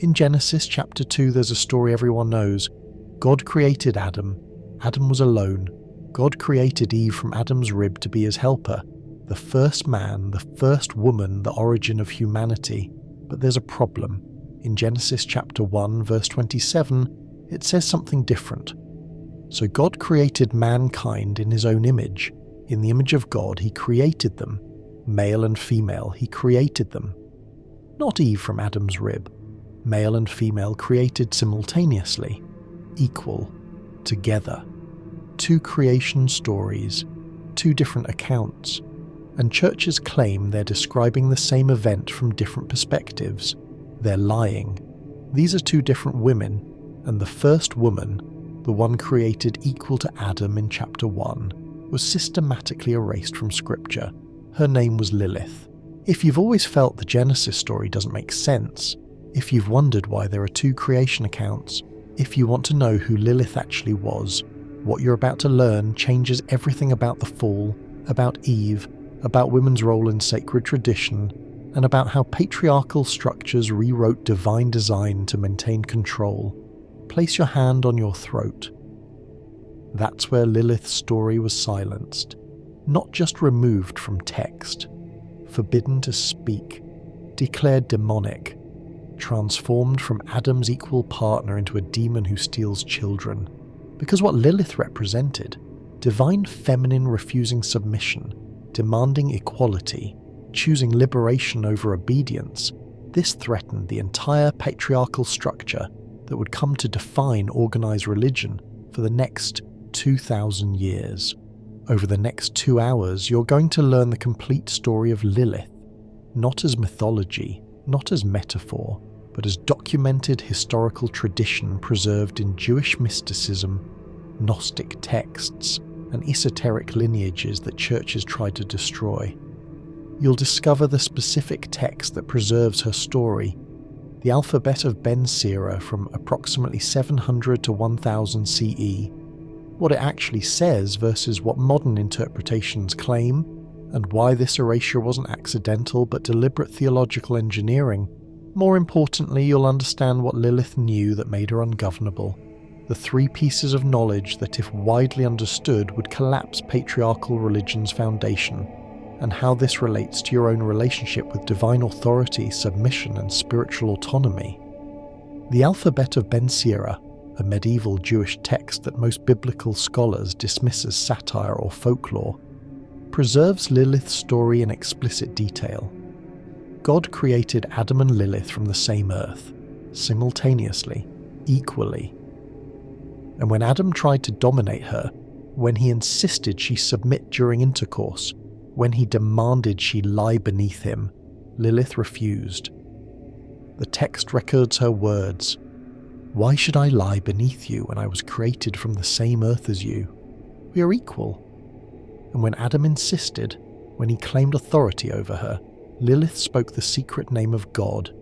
In Genesis chapter 2 there's a story everyone knows. God created Adam. Adam was alone. God created Eve from Adam's rib to be his helper. The first man, the first woman, the origin of humanity. But there's a problem. In Genesis chapter 1 verse 27, it says something different. So God created mankind in his own image. In the image of God he created them. Male and female, he created them. Not Eve from Adam's rib. Male and female created simultaneously. Equal. Together. Two creation stories. Two different accounts. And churches claim they're describing the same event from different perspectives. They're lying. These are two different women, and the first woman, the one created equal to Adam in chapter 1, was systematically erased from Scripture. Her name was Lilith. If you've always felt the Genesis story doesn't make sense, if you've wondered why there are two creation accounts, if you want to know who Lilith actually was, what you're about to learn changes everything about the fall, about Eve, about women's role in sacred tradition, and about how patriarchal structures rewrote divine design to maintain control. Place your hand on your throat. That's where Lilith's story was silenced, not just removed from text, forbidden to speak, declared demonic, transformed from Adam's equal partner into a demon who steals children. Because what Lilith represented, divine feminine refusing submission, demanding equality, choosing liberation over obedience, this threatened the entire patriarchal structure that would come to define organized religion for the next 2,000 years. Over the next 2 hours, you're going to learn the complete story of Lilith, not as mythology, not as metaphor, but as documented historical tradition preserved in Jewish mysticism, Gnostic texts, and esoteric lineages that churches tried to destroy. You'll discover the specific text that preserves her story, the alphabet of Ben Sira from approximately 700 to 1000 CE, what it actually says versus what modern interpretations claim, and why this erasure wasn't accidental but deliberate theological engineering. More importantly, you'll understand what Lilith knew that made her ungovernable. The 3 pieces of knowledge that, if widely understood, would collapse patriarchal religion's foundation, and how this relates to your own relationship with divine authority, submission, and spiritual autonomy. The alphabet of Ben Sira, a medieval Jewish text that most biblical scholars dismiss as satire or folklore, preserves Lilith's story in explicit detail. God created Adam and Lilith from the same earth, simultaneously, equally. And when Adam tried to dominate her, when he insisted she submit during intercourse, when he demanded she lie beneath him, Lilith refused. The text records her words, "Why should I lie beneath you when I was created from the same earth as you? We are equal." And when Adam insisted, when he claimed authority over her, Lilith spoke the secret name of God,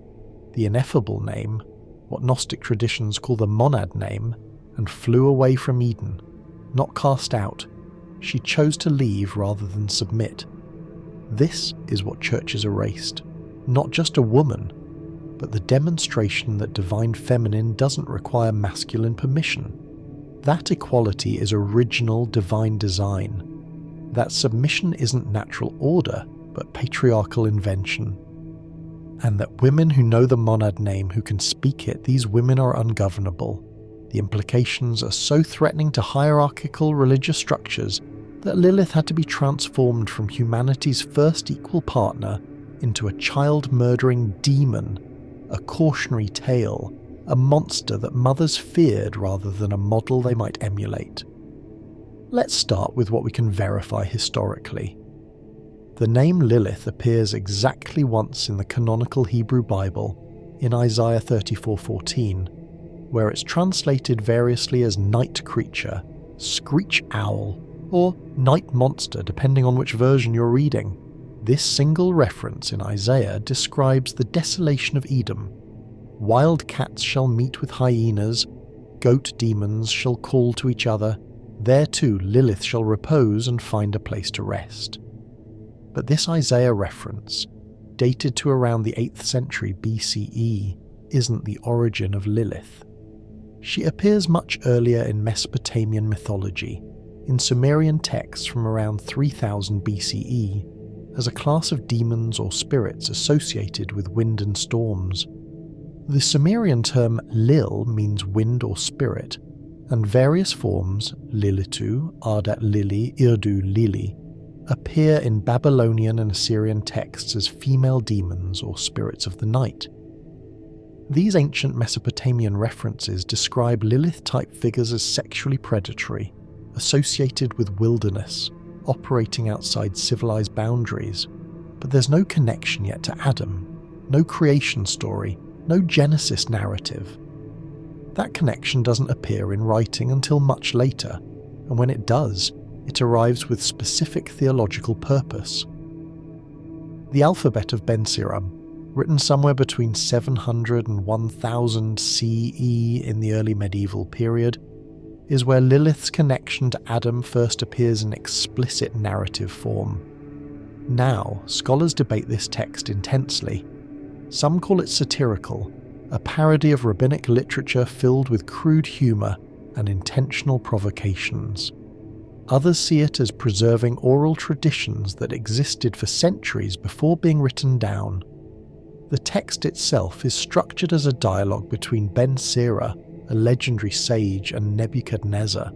the ineffable name, what Gnostic traditions call the monad name, and flew away from Eden, not cast out. She chose to leave rather than submit. This is what churches erased, not just a woman, but the demonstration that divine feminine doesn't require masculine permission. That equality is original divine design. That submission isn't natural order, but patriarchal invention. And that women who know the monad name, who can speak it, these women are ungovernable. The implications are so threatening to hierarchical religious structures that Lilith had to be transformed from humanity's first equal partner into a child-murdering demon, a cautionary tale, a monster that mothers feared rather than a model they might emulate. Let's start with what we can verify historically. The name Lilith appears exactly once in the canonical Hebrew Bible, in Isaiah 34:14, where it's translated variously as night creature, screech owl, or night monster depending on which version you're reading. This single reference in Isaiah describes the desolation of Edom. Wild cats shall meet with hyenas, goat demons shall call to each other, there too Lilith shall repose and find a place to rest. But this Isaiah reference, dated to around the 8th century BCE, isn't the origin of Lilith. She appears much earlier in Mesopotamian mythology, in Sumerian texts from around 3000 BCE, as a class of demons or spirits associated with wind and storms. The Sumerian term Lil means wind or spirit, and various forms, Lilitu, Ardat Lili, Irdu Lili, appear in Babylonian and Assyrian texts as female demons or spirits of the night. These ancient Mesopotamian references describe Lilith-type figures as sexually predatory, associated with wilderness, operating outside civilized boundaries, but there's no connection yet to Adam, no creation story, no Genesis narrative. That connection doesn't appear in writing until much later, and when it does, it arrives with specific theological purpose. The alphabet of Ben Sira, written somewhere between 700 and 1000 CE in the early medieval period, is where Lilith's connection to Adam first appears in explicit narrative form. Now, scholars debate this text intensely. Some call it satirical, a parody of rabbinic literature filled with crude humour and intentional provocations. Others see it as preserving oral traditions that existed for centuries before being written down. The text itself is structured as a dialogue between Ben Sira, a legendary sage, and Nebuchadnezzar,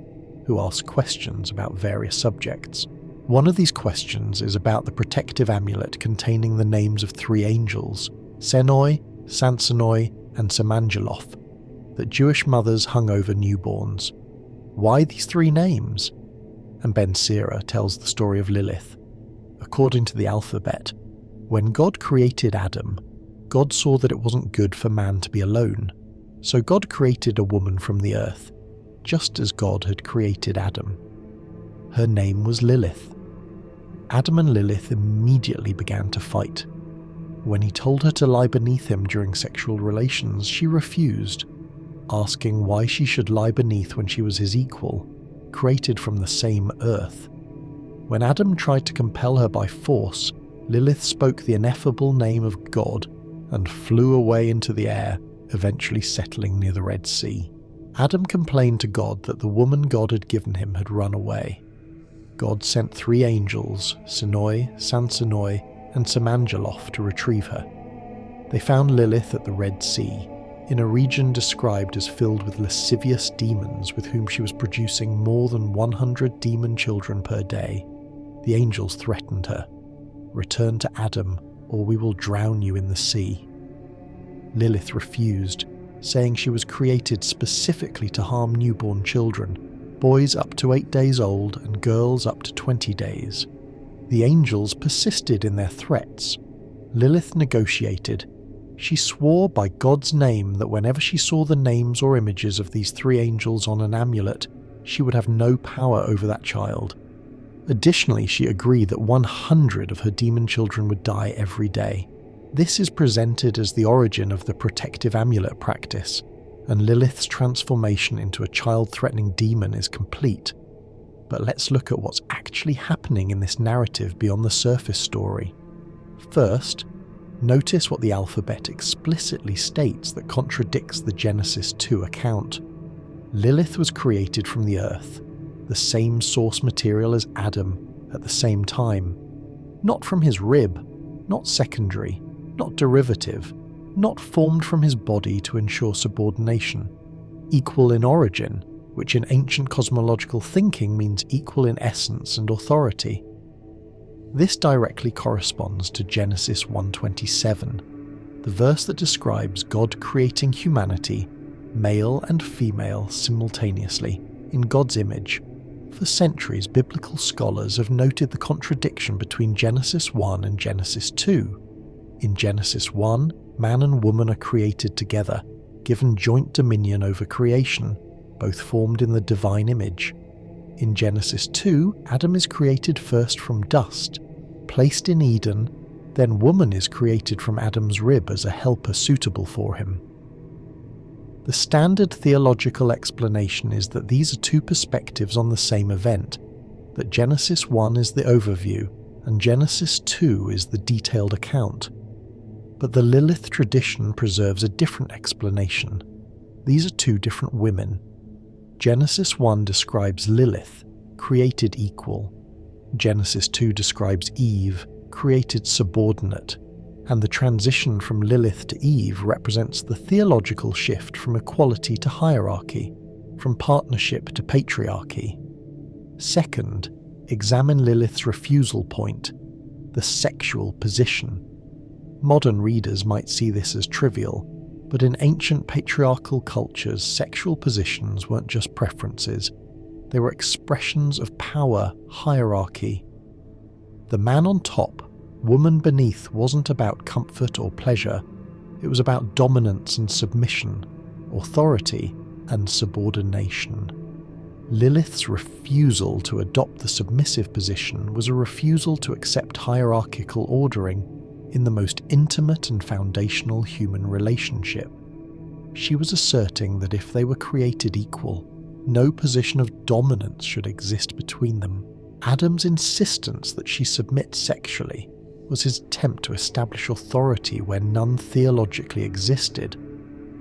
who asks questions about various subjects. One of these questions is about the protective amulet containing the names of 3 angels, Senoi, Sansonoi, and Samangeloth, that Jewish mothers hung over newborns. Why these 3 names? And Ben Sira tells the story of Lilith. According to the alphabet, when God created Adam, God saw that it wasn't good for man to be alone, so God created a woman from the earth, just as God had created Adam. Her name was Lilith. Adam and Lilith immediately began to fight. When he told her to lie beneath him during sexual relations, she refused, asking why she should lie beneath when she was his equal, created from the same earth. When Adam tried to compel her by force, Lilith spoke the ineffable name of God and flew away into the air, eventually settling near the Red Sea. Adam complained to God that the woman God had given him had run away. God sent 3 angels, Senoi, Sansonoi, and Samangeloth, to retrieve her. They found Lilith at the Red Sea, in a region described as filled with lascivious demons with whom she was producing more than 100 demon children per day. The angels threatened her, "Return to Adam, or we will drown you in the sea." Lilith refused, saying she was created specifically to harm newborn children, boys up to 8 days old and girls up to 20 days. The angels persisted in their threats. Lilith negotiated. She swore by God's name that whenever she saw the names or images of these 3 angels on an amulet, she would have no power over that child. Additionally, she agreed that 100 of her demon children would die every day. This is presented as the origin of the protective amulet practice, and Lilith's transformation into a child-threatening demon is complete. But let's look at what's actually happening in this narrative beyond the surface story. First, notice what the alphabet explicitly states that contradicts the Genesis 2 account. Lilith was created from the earth, the same source material as Adam, at the same time. Not from his rib, not secondary, not derivative, not formed from his body to ensure subordination. Equal in origin, which in ancient cosmological thinking means equal in essence and authority. This directly corresponds to Genesis 1:27, the verse that describes God creating humanity, male and female simultaneously, in God's image. For centuries, biblical scholars have noted the contradiction between Genesis 1 and Genesis 2. In Genesis 1, man and woman are created together, given joint dominion over creation, both formed in the divine image. In Genesis 2, Adam is created first from dust, placed in Eden, then woman is created from Adam's rib as a helper suitable for him. The standard theological explanation is that these are 2 perspectives on the same event, that Genesis 1 is the overview and Genesis 2 is the detailed account. But the Lilith tradition preserves a different explanation. These are two different women. Genesis 1 describes Lilith, created equal. Genesis 2 describes Eve, created subordinate. And the transition from Lilith to Eve represents the theological shift from equality to hierarchy, from partnership to patriarchy. Second, examine Lilith's refusal point, the sexual position. Modern readers might see this as trivial, but in ancient patriarchal cultures, sexual positions weren't just preferences, they were expressions of power, hierarchy. The man on top, woman beneath wasn't about comfort or pleasure, it was about dominance and submission, authority and subordination. Lilith's refusal to adopt the submissive position was a refusal to accept hierarchical ordering in the most intimate and foundational human relationship. She was asserting that if they were created equal, no position of dominance should exist between them. Adam's insistence that she submit sexually was his attempt to establish authority where none theologically existed,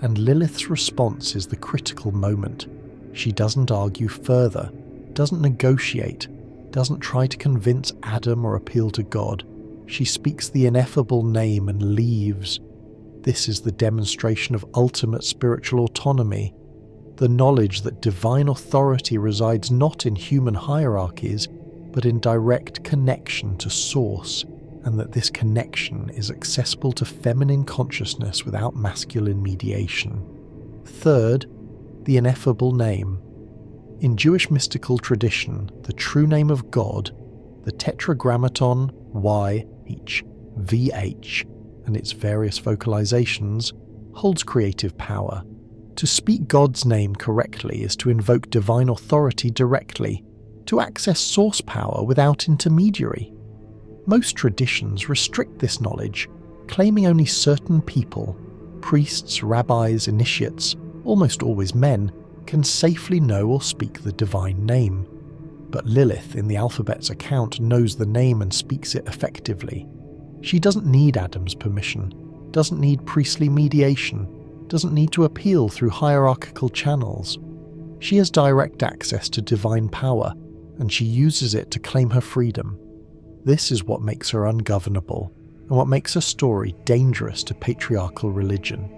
and Lilith's response is the critical moment. She doesn't argue further, doesn't negotiate, doesn't try to convince Adam or appeal to God. She speaks the ineffable name and leaves. This is the demonstration of ultimate spiritual autonomy, the knowledge that divine authority resides not in human hierarchies, but in direct connection to Source, and that this connection is accessible to feminine consciousness without masculine mediation. Third, the ineffable name. In Jewish mystical tradition, the true name of God, the tetragrammaton YHVH, and its various vocalizations, holds creative power. To speak God's name correctly is to invoke divine authority directly, to access source power without intermediary. Most traditions restrict this knowledge, claiming only certain people, priests, rabbis, initiates, almost always men, can safely know or speak the divine name. But Lilith, in the alphabet's account, knows the name and speaks it effectively. She doesn't need Adam's permission, doesn't need priestly mediation, doesn't need to appeal through hierarchical channels. She has direct access to divine power, and she uses it to claim her freedom. This is what makes her ungovernable, and what makes her story dangerous to patriarchal religion.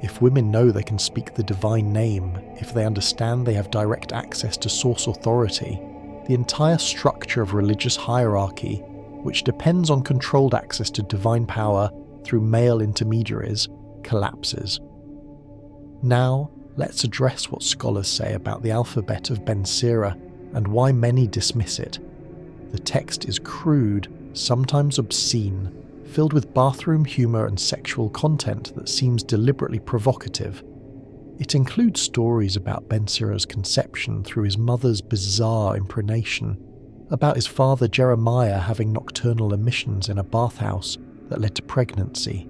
If women know they can speak the divine name, if they understand they have direct access to source authority, the entire structure of religious hierarchy, which depends on controlled access to divine power through male intermediaries, collapses. Now, let's address what scholars say about the alphabet of Ben Sira and why many dismiss it. The text is crude, sometimes obscene, filled with bathroom humor and sexual content that seems deliberately provocative. It includes stories about Ben Sira's conception through his mother's bizarre impronation, about his father Jeremiah having nocturnal emissions in a bathhouse that led to pregnancy,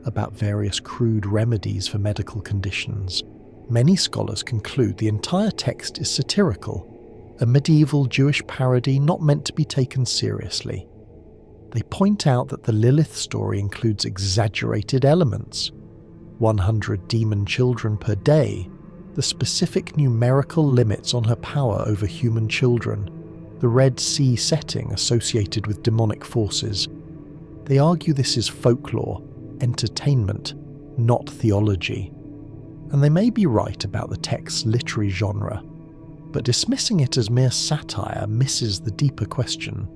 about various crude remedies for medical conditions. Many scholars conclude the entire text is satirical, a medieval Jewish parody not meant to be taken seriously. They point out that the Lilith story includes exaggerated elements. 100 demon children per day, the specific numerical limits on her power over human children, the Red Sea setting associated with demonic forces. They argue this is folklore, entertainment, not theology. And they may be right about the text's literary genre, but dismissing it as mere satire misses the deeper question.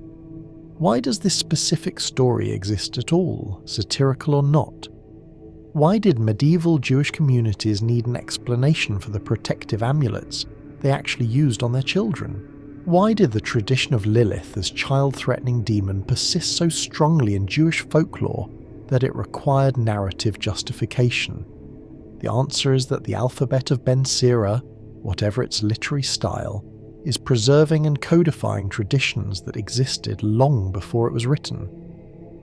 Why does this specific story exist at all, satirical or not? Why did medieval Jewish communities need an explanation for the protective amulets they actually used on their children? Why did the tradition of Lilith as child-threatening demon persist so strongly in Jewish folklore that it required narrative justification? The answer is that the alphabet of Ben Sira, whatever its literary style, is preserving and codifying traditions that existed long before it was written.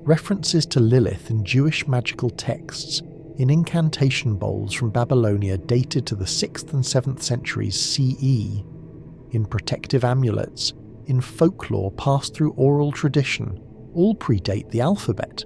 References to Lilith in Jewish magical texts, in incantation bowls from Babylonia dated to the 6th and 7th centuries CE, in protective amulets, in folklore passed through oral tradition, all predate the alphabet.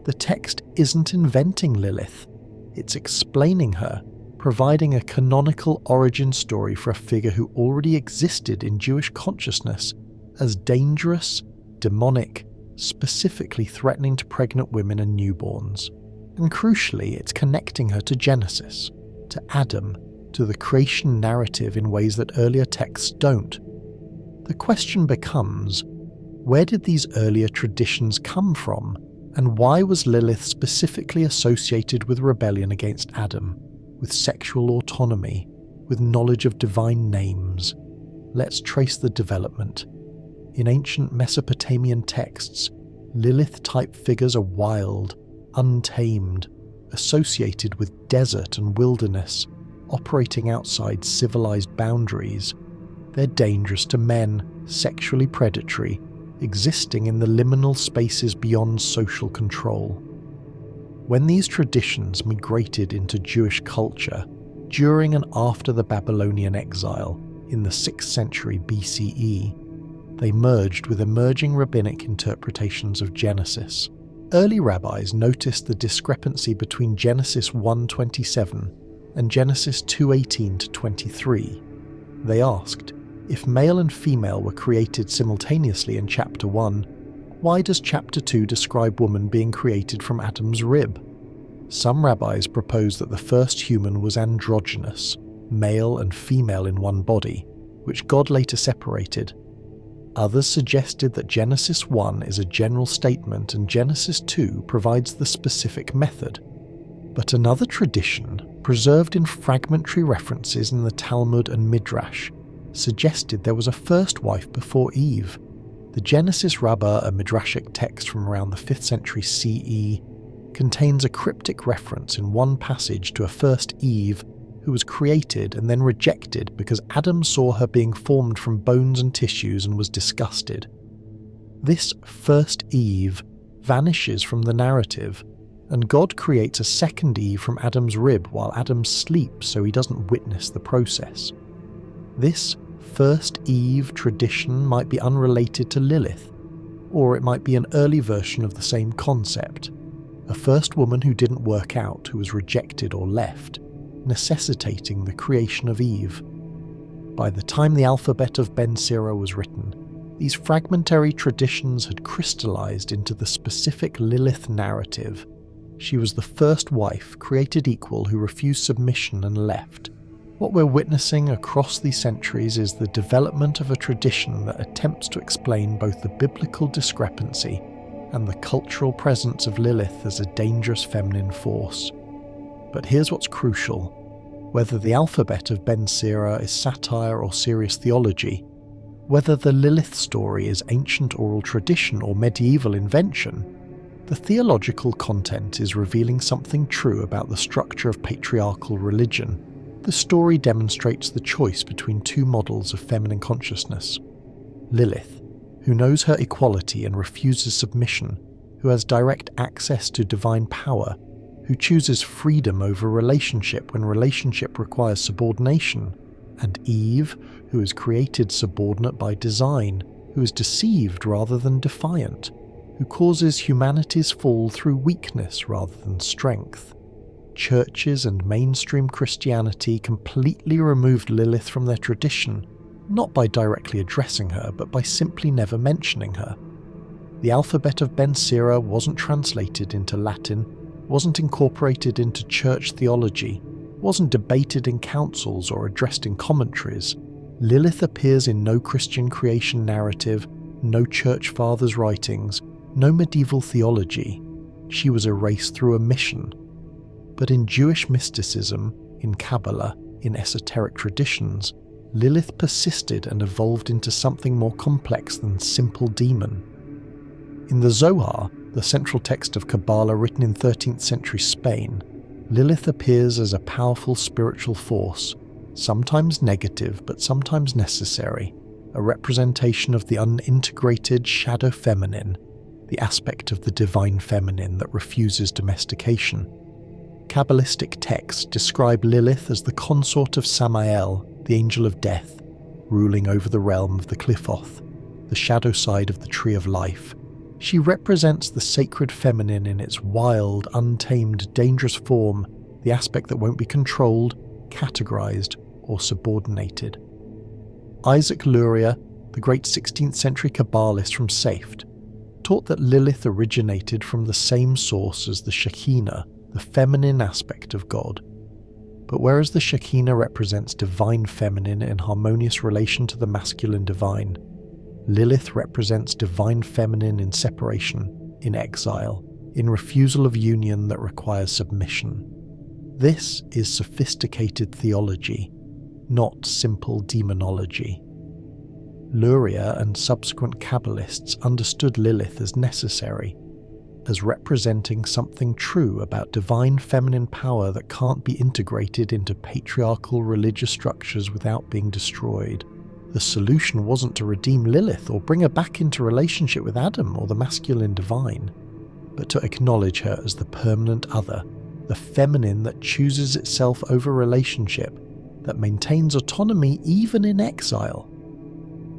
The text isn't inventing Lilith, it's explaining her, providing a canonical origin story for a figure who already existed in Jewish consciousness as dangerous, demonic, specifically threatening to pregnant women and newborns. And crucially, it's connecting her to Genesis, to Adam, to the creation narrative in ways that earlier texts don't. The question becomes, where did these earlier traditions come from, and why was Lilith specifically associated with rebellion against Adam, with sexual autonomy, with knowledge of divine names? Let's trace the development. In ancient Mesopotamian texts, Lilith-type figures are wild, untamed, associated with desert and wilderness, operating outside civilized boundaries. They're dangerous to men, sexually predatory, existing in the liminal spaces beyond social control. When these traditions migrated into Jewish culture during and after the Babylonian exile in the 6th century BCE, they merged with emerging rabbinic interpretations of Genesis. Early rabbis noticed the discrepancy between Genesis 1:27 and Genesis 2:18-23. They asked, if male and female were created simultaneously in chapter 1, why does chapter 2 describe woman being created from Adam's rib? Some rabbis proposed that the first human was androgynous, male and female in one body, which God later separated. Others suggested that Genesis 1 is a general statement and Genesis 2 provides the specific method. But another tradition, preserved in fragmentary references in the Talmud and Midrash, suggested there was a first wife before Eve. The Genesis Rabbah, a Midrashic text from around the 5th century CE, contains a cryptic reference in one passage to a first Eve who was created and then rejected because Adam saw her being formed from bones and tissues and was disgusted. This first Eve vanishes from the narrative, and God creates a second Eve from Adam's rib while Adam sleeps so he doesn't witness the process. This first Eve tradition might be unrelated to Lilith, or it might be an early version of the same concept, a first woman who didn't work out, who was rejected or left, necessitating the creation of Eve. By the time the alphabet of Ben Sira was written, these fragmentary traditions had crystallized into the specific Lilith narrative. She was the first wife, created equal, who refused submission and left. What we're witnessing across these centuries is the development of a tradition that attempts to explain both the biblical discrepancy and the cultural presence of Lilith as a dangerous feminine force. But here's what's crucial. Whether the alphabet of Ben Sira is satire or serious theology, whether the Lilith story is ancient oral tradition or medieval invention, the theological content is revealing something true about the structure of patriarchal religion. The story demonstrates the choice between two models of feminine consciousness. Lilith, who knows her equality and refuses submission, who has direct access to divine power, who chooses freedom over relationship when relationship requires subordination, and Eve, who is created subordinate by design, who is deceived rather than defiant, who causes humanity's fall through weakness rather than strength. Churches and mainstream Christianity completely removed Lilith from their tradition, not by directly addressing her, but by simply never mentioning her. The alphabet of Ben Sira wasn't translated into Latin, wasn't incorporated into church theology, wasn't debated in councils or addressed in commentaries. Lilith appears in no Christian creation narrative, no church fathers' writings, no medieval theology. She was erased through omission. But in Jewish mysticism, in Kabbalah, in esoteric traditions, Lilith persisted and evolved into something more complex than simple demon. In the Zohar, the central text of Kabbalah written in 13th century Spain, Lilith appears as a powerful spiritual force, sometimes negative but sometimes necessary, a representation of the unintegrated shadow feminine, the aspect of the divine feminine that refuses domestication. Kabbalistic texts describe Lilith as the consort of Samael, the angel of death, ruling over the realm of the Qliphoth, the shadow side of the tree of life, She represents the sacred feminine in its wild, untamed, dangerous form, the aspect that won't be controlled, categorized, or subordinated. Isaac Luria, the great 16th century Kabbalist from Safed, taught that Lilith originated from the same source as the Shekinah, the feminine aspect of God. But whereas the Shekinah represents divine feminine in harmonious relation to the masculine divine, Lilith represents divine feminine in separation, in exile, in refusal of union that requires submission. This is sophisticated theology, not simple demonology. Luria and subsequent Kabbalists understood Lilith as necessary, as representing something true about divine feminine power that can't be integrated into patriarchal religious structures without being destroyed. The solution wasn't to redeem Lilith or bring her back into relationship with Adam or the masculine divine, but to acknowledge her as the permanent other, the feminine that chooses itself over relationship, that maintains autonomy even in exile.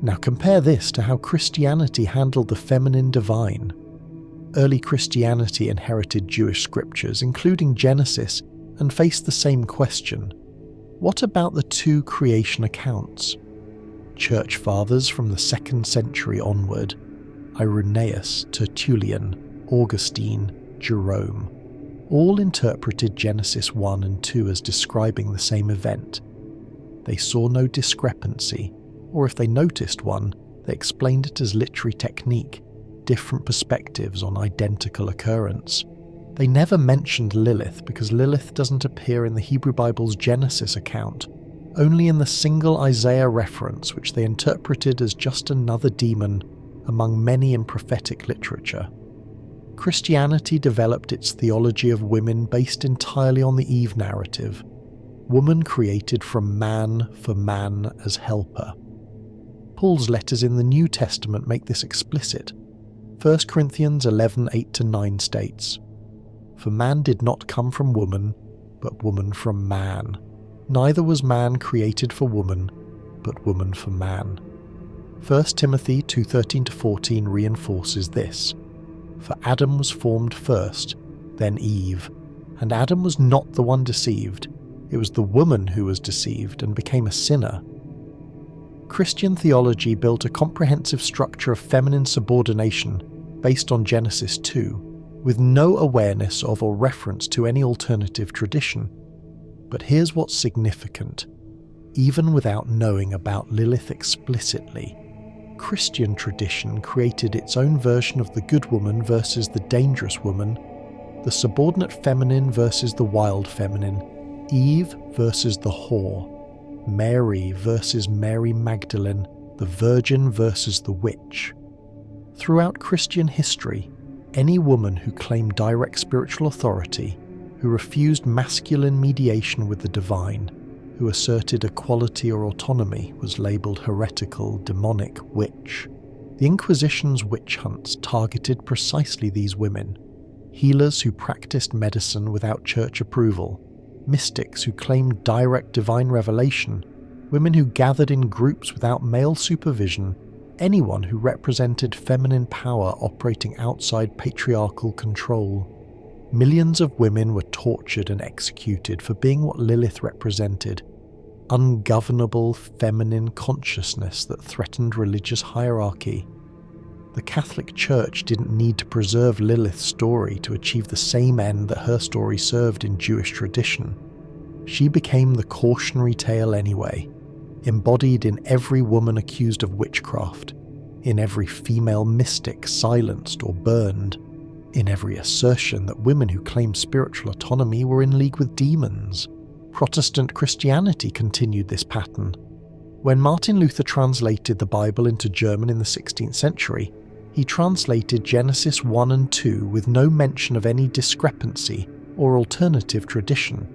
Now compare this to how Christianity handled the feminine divine. Early Christianity inherited Jewish scriptures, including Genesis, and faced the same question. What about the two creation accounts? Church fathers from the 2nd century onward, Irenaeus, Tertullian, Augustine, Jerome, all interpreted Genesis 1 and 2 as describing the same event. They saw no discrepancy, or if they noticed one, they explained it as literary technique, different perspectives on identical occurrence. They never mentioned Lilith because Lilith doesn't appear in the Hebrew Bible's Genesis account, only in the single Isaiah reference, which they interpreted as just another demon among many in prophetic literature. Christianity developed its theology of women based entirely on the Eve narrative, woman created from man for man as helper. Paul's letters in the New Testament make this explicit. 1 Corinthians 11:8-9 states, "For man did not come from woman, but woman from man. Neither was man created for woman, but woman for man." 1 Timothy 2:13-14 reinforces this. "For Adam was formed first, then Eve, and Adam was not the one deceived. It was the woman who was deceived and became a sinner." Christian theology built a comprehensive structure of feminine subordination based on Genesis 2, with no awareness of or reference to any alternative tradition. But here's what's significant. Even without knowing about Lilith explicitly, Christian tradition created its own version of the good woman versus the dangerous woman, the subordinate feminine versus the wild feminine, Eve versus the whore, Mary versus Mary Magdalene, the virgin versus the witch. Throughout Christian history, any woman who claimed direct spiritual authority, who refused masculine mediation with the divine, who asserted equality or autonomy, was labelled heretical, demonic, witch. The Inquisition's witch hunts targeted precisely these women: healers who practiced medicine without church approval, mystics who claimed direct divine revelation, women who gathered in groups without male supervision, anyone who represented feminine power operating outside patriarchal control. Millions of women were tortured and executed for being what Lilith represented: ungovernable feminine consciousness that threatened religious hierarchy. The Catholic Church didn't need to preserve Lilith's story to achieve the same end that her story served in Jewish tradition. She became the cautionary tale anyway, embodied in every woman accused of witchcraft, in every female mystic silenced or burned, in every assertion that women who claimed spiritual autonomy were in league with demons. Protestant Christianity continued this pattern. When Martin Luther translated the Bible into German in the 16th century, he translated Genesis 1 and 2 with no mention of any discrepancy or alternative tradition.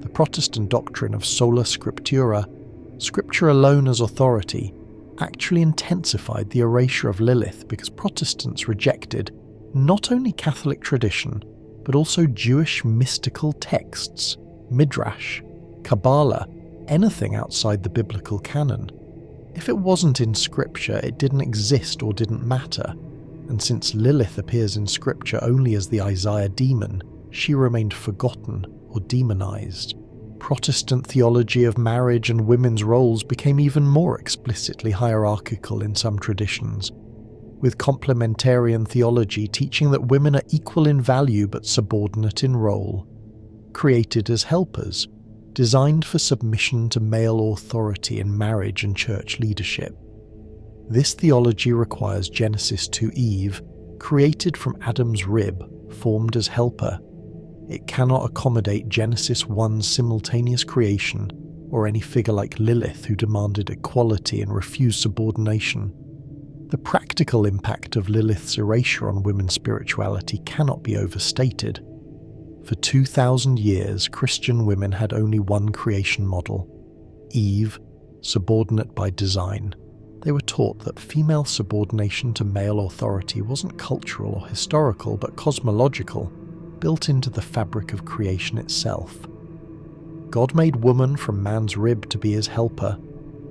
The Protestant doctrine of sola scriptura, scripture alone as authority, actually intensified the erasure of Lilith because Protestants rejected not only Catholic tradition, but also Jewish mystical texts, Midrash, Kabbalah, anything outside the biblical canon. If it wasn't in scripture, it didn't exist or didn't matter. and since Lilith appears in scripture only as the Isaiah demon, she remained forgotten or demonized. Protestant theology of marriage and women's roles became even more explicitly hierarchical in some traditions, with complementarian theology teaching that women are equal in value but subordinate in role, created as helpers, designed for submission to male authority in marriage and church leadership. This theology requires Genesis 2 Eve, created from Adam's rib, formed as helper. It cannot accommodate Genesis 1's simultaneous creation, or any figure like Lilith who demanded equality and refused subordination. The practical impact of Lilith's erasure on women's spirituality cannot be overstated. For 2,000 years, Christian women had only one creation model: Eve, subordinate by design. They were taught that female subordination to male authority wasn't cultural or historical, but cosmological, built into the fabric of creation itself. God made woman from man's rib to be his helper.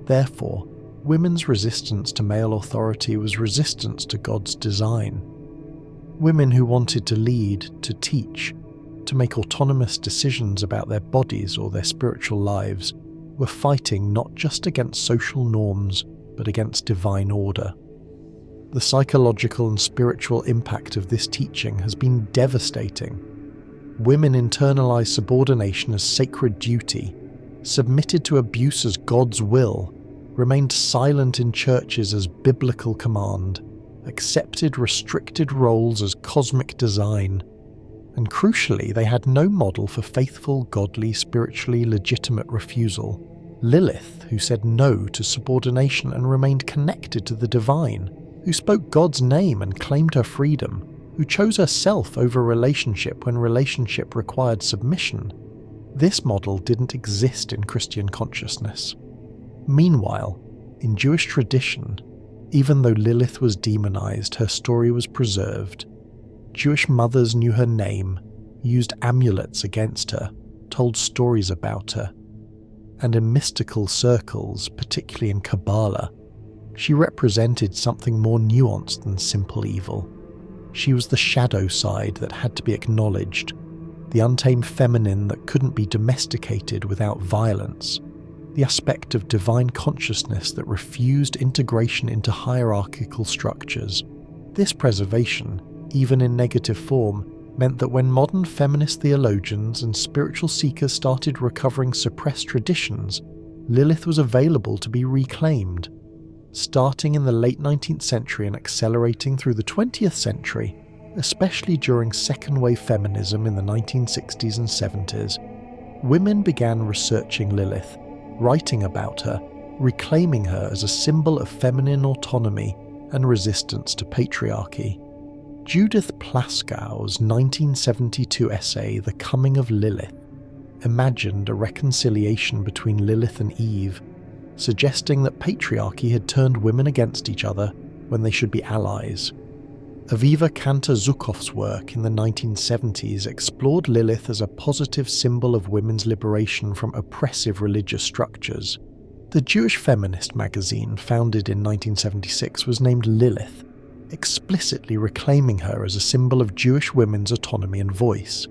Therefore, women's resistance to male authority was resistance to God's design. Women who wanted to lead, to teach, to make autonomous decisions about their bodies or their spiritual lives were fighting not just against social norms, but against divine order. The psychological and spiritual impact of this teaching has been devastating. Women internalized subordination as sacred duty, submitted to abuse as God's will, remained silent in churches as biblical command, accepted restricted roles as cosmic design, and crucially, they had no model for faithful, godly, spiritually legitimate refusal. Lilith, who said no to subordination and remained connected to the divine, who spoke God's name and claimed her freedom, who chose herself over relationship when relationship required submission. This model didn't exist in Christian consciousness. Meanwhile, in Jewish tradition, even though Lilith was demonized, her story was preserved. Jewish mothers knew her name, used amulets against her, told stories about her. And in mystical circles, particularly in Kabbalah, she represented something more nuanced than simple evil. She was the shadow side that had to be acknowledged, the untamed feminine that couldn't be domesticated without violence, the aspect of divine consciousness that refused integration into hierarchical structures. This preservation, even in negative form, meant that when modern feminist theologians and spiritual seekers started recovering suppressed traditions, Lilith was available to be reclaimed. Starting in the late 19th century and accelerating through the 20th century, especially during second-wave feminism in the 1960s and 70s, women began researching Lilith, writing about her, reclaiming her as a symbol of feminine autonomy and resistance to patriarchy. Judith Plaskow's 1972 essay, The Coming of Lilith, imagined a reconciliation between Lilith and Eve, suggesting that patriarchy had turned women against each other when they should be allies. Aviva Cantor-Zukof's work in the 1970s explored Lilith as a positive symbol of women's liberation from oppressive religious structures. The Jewish feminist magazine, founded in 1976, was named Lilith, explicitly reclaiming her as a symbol of Jewish women's autonomy and voice.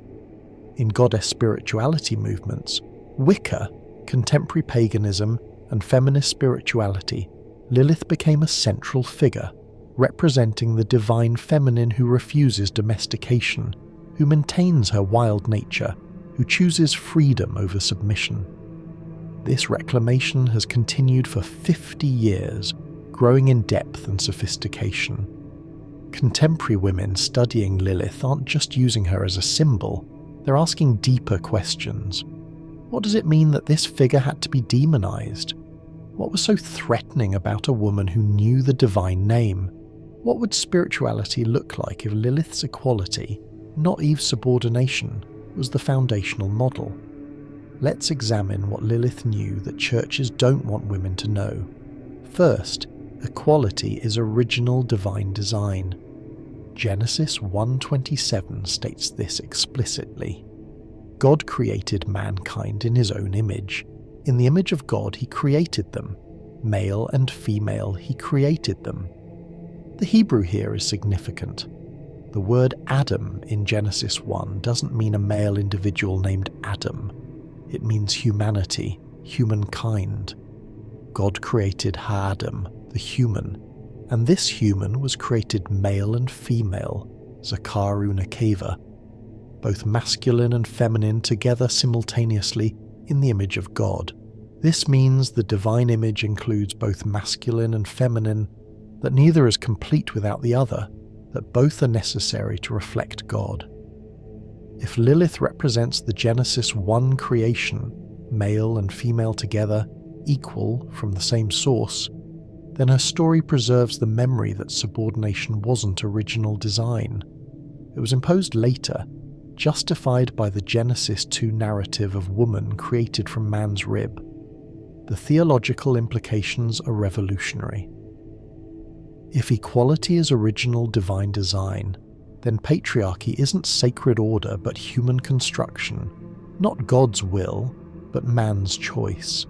In goddess spirituality movements, Wicca, contemporary paganism, and feminist spirituality, Lilith became a central figure, representing the divine feminine who refuses domestication, who maintains her wild nature, who chooses freedom over submission. This reclamation has continued for 50 years, growing in depth and sophistication. Contemporary women studying Lilith aren't just using her as a symbol, they're asking deeper questions. What does it mean that this figure had to be demonized? What was so threatening about a woman who knew the divine name? What would spirituality look like if Lilith's equality, not Eve's subordination, was the foundational model? Let's examine what Lilith knew that churches don't want women to know. First, equality is original divine design. Genesis 1:27 states this explicitly. God created mankind in his own image. In the image of God he created them. Male and female he created them. The Hebrew here is significant. The word Adam in Genesis 1 doesn't mean a male individual named Adam. It means humanity, humankind. God created Ha-Adam, the human, and this human was created male and female, Zakaru Nekeva, both masculine and feminine together simultaneously in the image of God. This means the divine image includes both masculine and feminine, that neither is complete without the other, that both are necessary to reflect God. If Lilith represents the Genesis 1 creation, male and female together, equal from the same source, then her story preserves the memory that subordination wasn't original design. It was imposed later, justified by the Genesis 2 narrative of woman created from man's rib. The theological implications are revolutionary. If equality is original divine design, then patriarchy isn't sacred order but human construction, not God's will, but man's choice.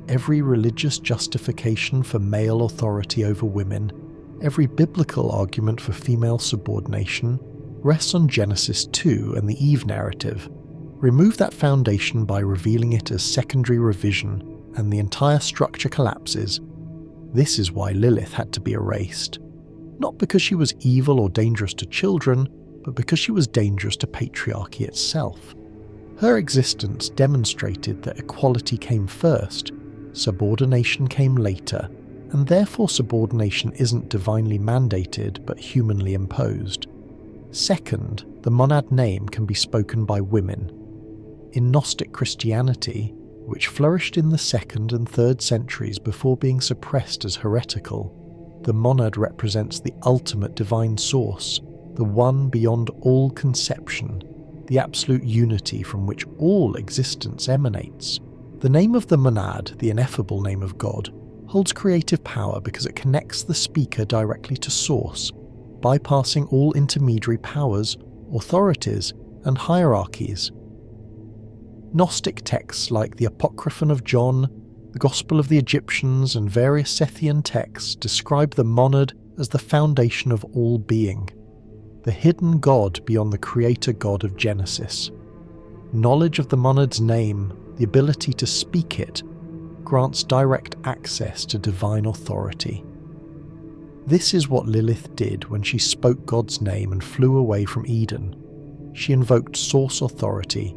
Every religious justification for male authority over women, every biblical argument for female subordination, rests on Genesis 2 and the Eve narrative. Remove that foundation by revealing it as secondary revision, and the entire structure collapses. This is why Lilith had to be erased. Not because she was evil or dangerous to children, but because she was dangerous to patriarchy itself. Her existence demonstrated that equality came first, subordination came later, and therefore subordination isn't divinely mandated but humanly imposed. Second, the monad name can be spoken by women. In Gnostic Christianity, which flourished in the 2nd and 3rd centuries before being suppressed as heretical, the monad represents the ultimate divine source, the one beyond all conception, the absolute unity from which all existence emanates. The name of the monad, the ineffable name of God, holds creative power because it connects the speaker directly to source, bypassing all intermediary powers, authorities, and hierarchies. Gnostic texts like the Apocryphon of John, the Gospel of the Egyptians, and various Sethian texts describe the monad as the foundation of all being, the hidden God beyond the creator God of Genesis. Knowledge of the monad's name, the ability to speak it, grants direct access to divine authority. This is what Lilith did when she spoke God's name and flew away from Eden. She invoked source authority,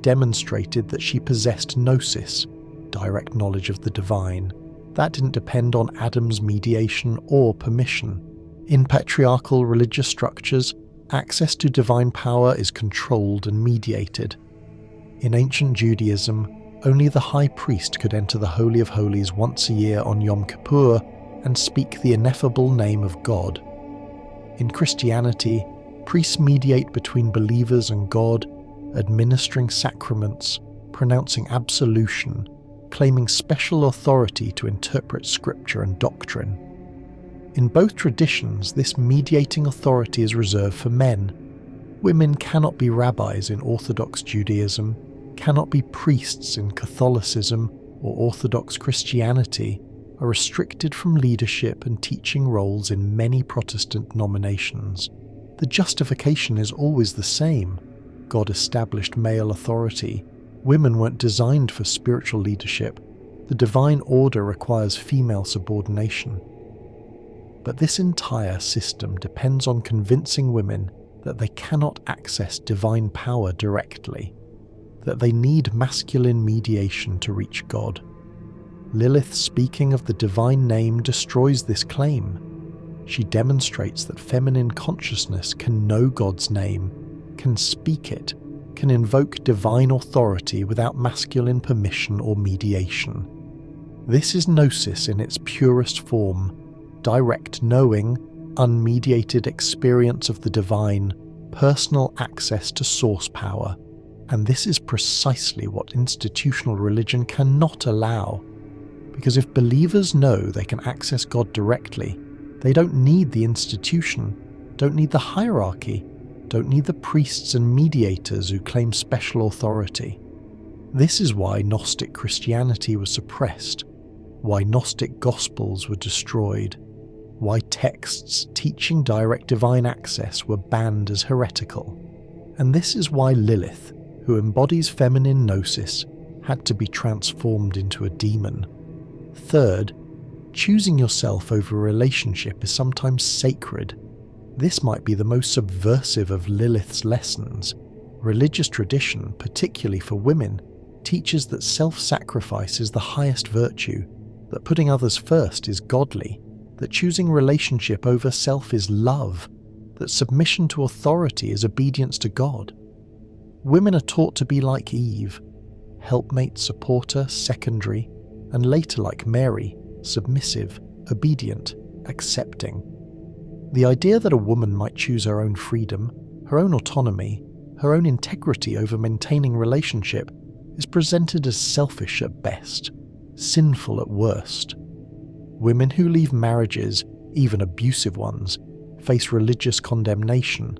demonstrated that she possessed gnosis, direct knowledge of the divine. That didn't depend on Adam's mediation or permission. In patriarchal religious structures, access to divine power is controlled and mediated. In ancient Judaism, only the high priest could enter the Holy of Holies once a year on Yom Kippur and speak the ineffable name of God. In Christianity, priests mediate between believers and God, administering sacraments, pronouncing absolution, claiming special authority to interpret scripture and doctrine. In both traditions, this mediating authority is reserved for men. Women cannot be rabbis in Orthodox Judaism, cannot be priests in Catholicism or Orthodox Christianity, are restricted from leadership and teaching roles in many Protestant denominations. The justification is always the same. God established male authority. Women weren't designed for spiritual leadership. The divine order requires female subordination. But this entire system depends on convincing women that they cannot access divine power directly, that they need masculine mediation to reach God. Lilith speaking of the divine name destroys this claim. She demonstrates that feminine consciousness can know God's name, can speak it, can invoke divine authority without masculine permission or mediation. This is gnosis in its purest form, direct knowing, unmediated experience of the divine, personal access to source power. And this is precisely what institutional religion cannot allow. Because if believers know they can access God directly, they don't need the institution, don't need the hierarchy, don't need the priests and mediators who claim special authority. This is why Gnostic Christianity was suppressed, why Gnostic Gospels were destroyed. why texts teaching direct divine access were banned as heretical. And this is why Lilith, who embodies feminine gnosis, had to be transformed into a demon. Third, choosing yourself over a relationship is sometimes sacred. This might be the most subversive of Lilith's lessons. Religious tradition, particularly for women, teaches that self-sacrifice is the highest virtue, that putting others first is godly, that choosing relationship over self is love, that submission to authority is obedience to God. Women are taught to be like Eve, helpmate, supporter, secondary, and later like Mary, submissive, obedient, accepting. The idea that a woman might choose her own freedom, her own autonomy, her own integrity over maintaining relationship is presented as selfish at best, sinful at worst. Women who leave marriages, even abusive ones, face religious condemnation.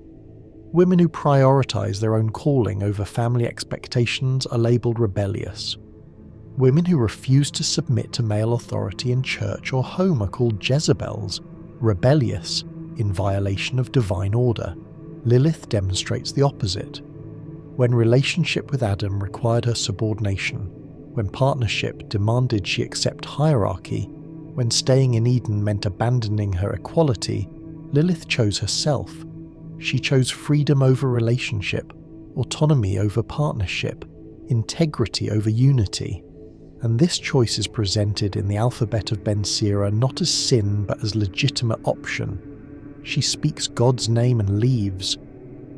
Women who prioritize their own calling over family expectations are labeled rebellious. Women who refuse to submit to male authority in church or home are called Jezebels, rebellious, in violation of divine order. Lilith demonstrates the opposite. When relationship with Adam required her subordination, when partnership demanded she accept hierarchy, when staying in Eden meant abandoning her equality, Lilith chose herself. She chose freedom over relationship, autonomy over partnership, integrity over unity. And this choice is presented in the alphabet of Ben Sira not as sin but as legitimate option. She speaks God's name and leaves,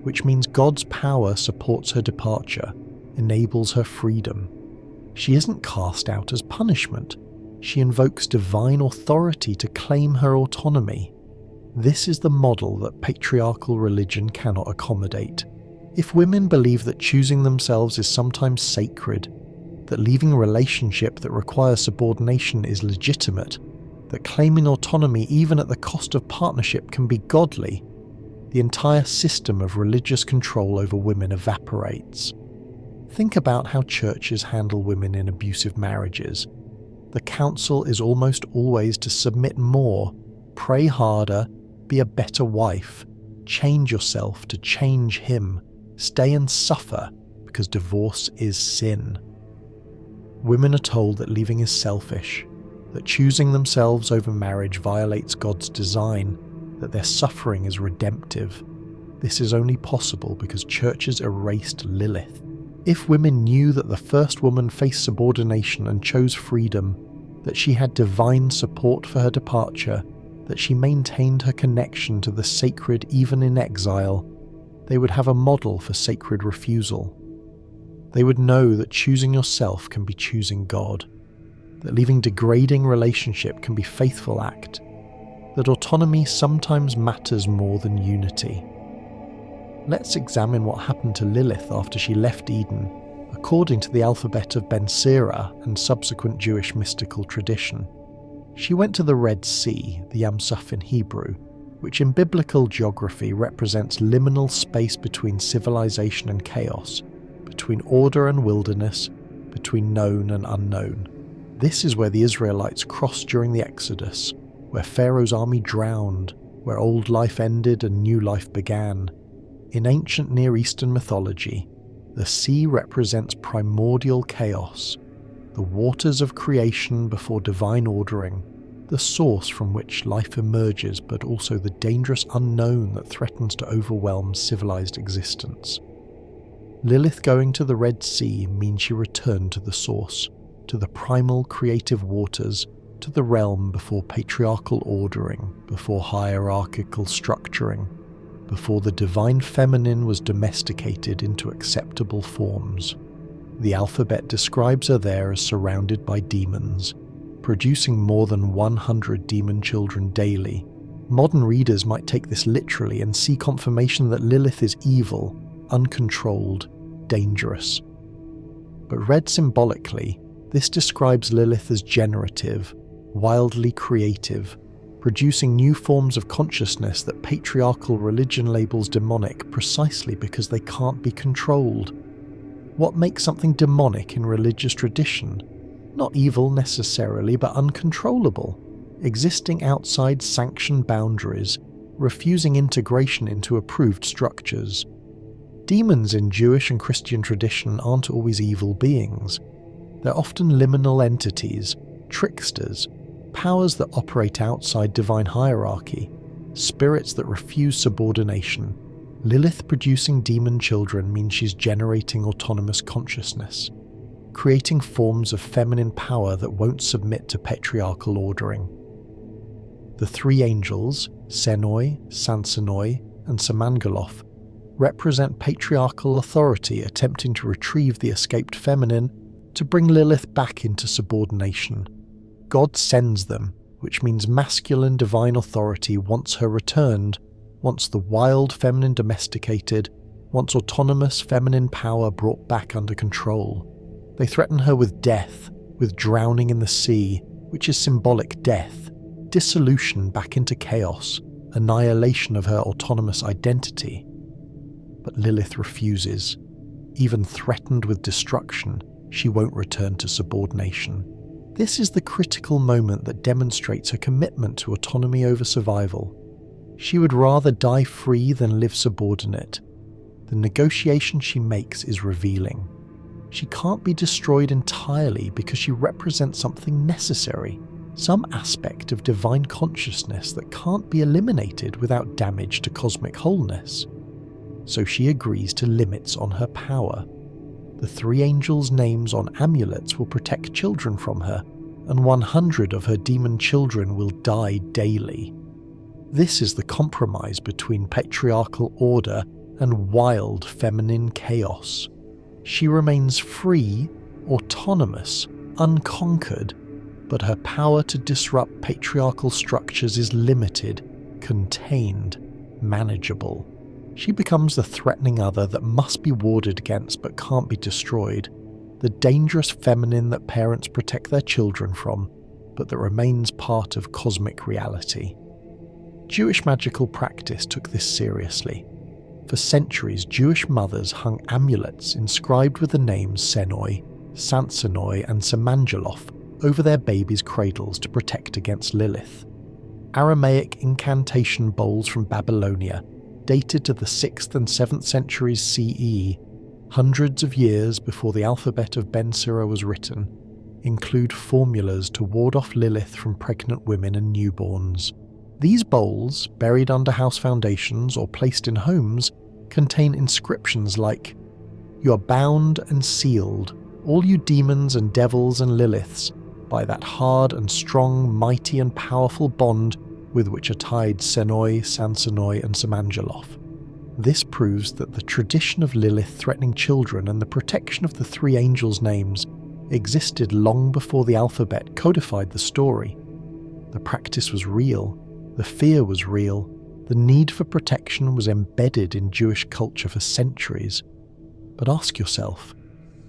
which means God's power supports her departure, enables her freedom. She isn't cast out as punishment. She invokes divine authority to claim her autonomy. This is the model that patriarchal religion cannot accommodate. If women believe that choosing themselves is sometimes sacred, that leaving a relationship that requires subordination is legitimate, that claiming autonomy even at the cost of partnership can be godly, the entire system of religious control over women evaporates. Think about how churches handle women in abusive marriages. The counsel is almost always to submit more, pray harder, be a better wife, change yourself to change him, stay and suffer because divorce is sin. Women are told that leaving is selfish, that choosing themselves over marriage violates God's design, that their suffering is redemptive. This is only possible because churches erased Lilith. If women knew that the first woman faced subordination and chose freedom, that she had divine support for her departure, that she maintained her connection to the sacred even in exile, they would have a model for sacred refusal. They would know that choosing yourself can be choosing God, that leaving degrading relationship can be faithful act, that autonomy sometimes matters more than unity. Let's examine what happened to Lilith after she left Eden, according to the alphabet of Ben Sira and subsequent Jewish mystical tradition. She went to the Red Sea, the Yam Suf in Hebrew, which in biblical geography represents liminal space between civilization and chaos, between order and wilderness, between known and unknown. This is where the Israelites crossed during the Exodus, where Pharaoh's army drowned, where old life ended and new life began. In ancient Near Eastern mythology, the sea represents primordial chaos, the waters of creation before divine ordering, the source from which life emerges, but also the dangerous unknown that threatens to overwhelm civilized existence. Lilith going to the Red Sea means she returned to the source, to the primal creative waters, to the realm before patriarchal ordering, before hierarchical structuring, before the divine feminine was domesticated into acceptable forms. The alphabet describes her there as surrounded by demons, producing more than 100 demon children daily. Modern readers might take this literally and see confirmation that Lilith is evil, uncontrolled, dangerous. But read symbolically, this describes Lilith as generative, wildly creative, producing new forms of consciousness that patriarchal religion labels demonic precisely because they can't be controlled. What makes something demonic in religious tradition? Not evil necessarily, but uncontrollable. existing outside sanctioned boundaries, refusing integration into approved structures. Demons in Jewish and Christian tradition aren't always evil beings. They're often liminal entities, tricksters, powers that operate outside divine hierarchy, spirits that refuse subordination. Lilith producing demon children means she's generating autonomous consciousness, creating forms of feminine power that won't submit to patriarchal ordering. The three angels, Senoi, Sansonoi, and Samangaloth, represent patriarchal authority attempting to retrieve the escaped feminine to bring Lilith back into subordination. God sends them, which means masculine divine authority wants her returned, wants the wild feminine domesticated, wants autonomous feminine power brought back under control. They threaten her with death, with drowning in the sea, which is symbolic death, dissolution back into chaos, annihilation of her autonomous identity. But Lilith refuses. Even threatened with destruction, she won't return to subordination. This is the critical moment that demonstrates her commitment to autonomy over survival. She would rather die free than live subordinate. The negotiation she makes is revealing. She can't be destroyed entirely because she represents something necessary, some aspect of divine consciousness that can't be eliminated without damage to cosmic wholeness. So she agrees to limits on her power. The three angels' names on amulets will protect children from her, and 100 of her demon children will die daily. This is the compromise between patriarchal order and wild feminine chaos. She remains free, autonomous, unconquered, but her power to disrupt patriarchal structures is limited, contained, manageable. She becomes the threatening other that must be warded against but can't be destroyed, the dangerous feminine that parents protect their children from, but that remains part of cosmic reality. Jewish magical practice took this seriously. For centuries, Jewish mothers hung amulets inscribed with the names Senoi, Sansonoi, and Samangaloth over their babies' cradles to protect against Lilith. Aramaic incantation bowls from Babylonia, dated to the 6th and 7th centuries CE, hundreds of years before the alphabet of Ben Sira was written, include formulas to ward off Lilith from pregnant women and newborns. These bowls, buried under house foundations or placed in homes, contain inscriptions like, "You are bound and sealed, all you demons and devils and Liliths, by that hard and strong, mighty and powerful bond with which are tied Senoi, Sansonoi and Samangaloth." This proves that the tradition of Lilith threatening children and the protection of the three angels' names existed long before the alphabet codified the story. The practice was real, the fear was real, the need for protection was embedded in Jewish culture for centuries. But ask yourself,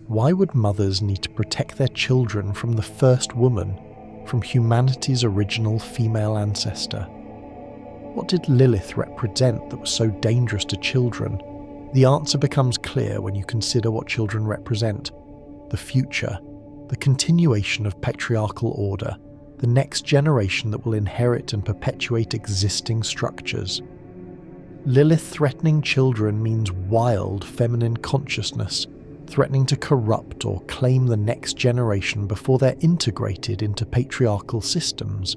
why would mothers need to protect their children from the first woman, from humanity's original female ancestor? What did Lilith represent that was so dangerous to children? The answer becomes clear when you consider what children represent. The future, the continuation of patriarchal order, the next generation that will inherit and perpetuate existing structures. Lilith threatening children means wild feminine consciousness, threatening to corrupt or claim the next generation before they're integrated into patriarchal systems.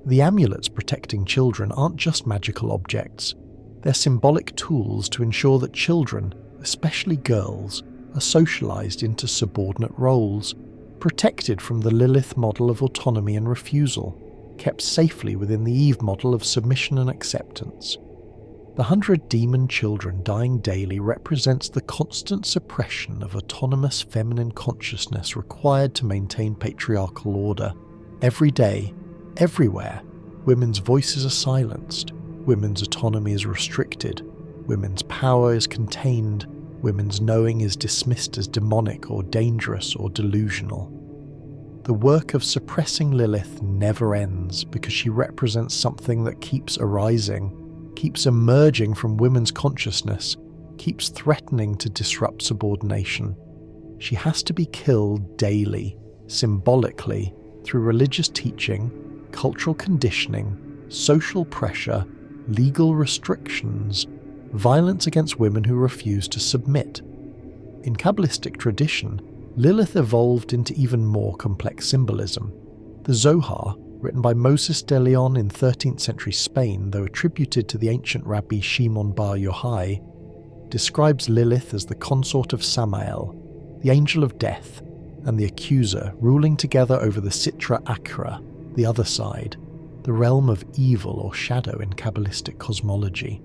The amulets protecting children aren't just magical objects. They're symbolic tools to ensure that children, especially girls, are socialized into subordinate roles, protected from the Lilith model of autonomy and refusal, kept safely within the Eve model of submission and acceptance. The 100 demon children dying daily represents the constant suppression of autonomous feminine consciousness required to maintain patriarchal order. Every day, everywhere, women's voices are silenced, women's autonomy is restricted, women's power is contained, women's knowing is dismissed as demonic or dangerous or delusional. The work of suppressing Lilith never ends because she represents something that keeps arising, keeps emerging from women's consciousness, keeps threatening to disrupt subordination. She has to be killed daily, symbolically, through religious teaching, cultural conditioning, social pressure, legal restrictions, violence against women who refuse to submit. In Kabbalistic tradition, Lilith evolved into even more complex symbolism. The Zohar, written by Moses de Leon in 13th century Spain, though attributed to the ancient Rabbi Shimon bar Yochai, describes Lilith as the consort of Samael, the angel of death, and the accuser, ruling together over the Sitra Achra, the other side, the realm of evil or shadow in Kabbalistic cosmology.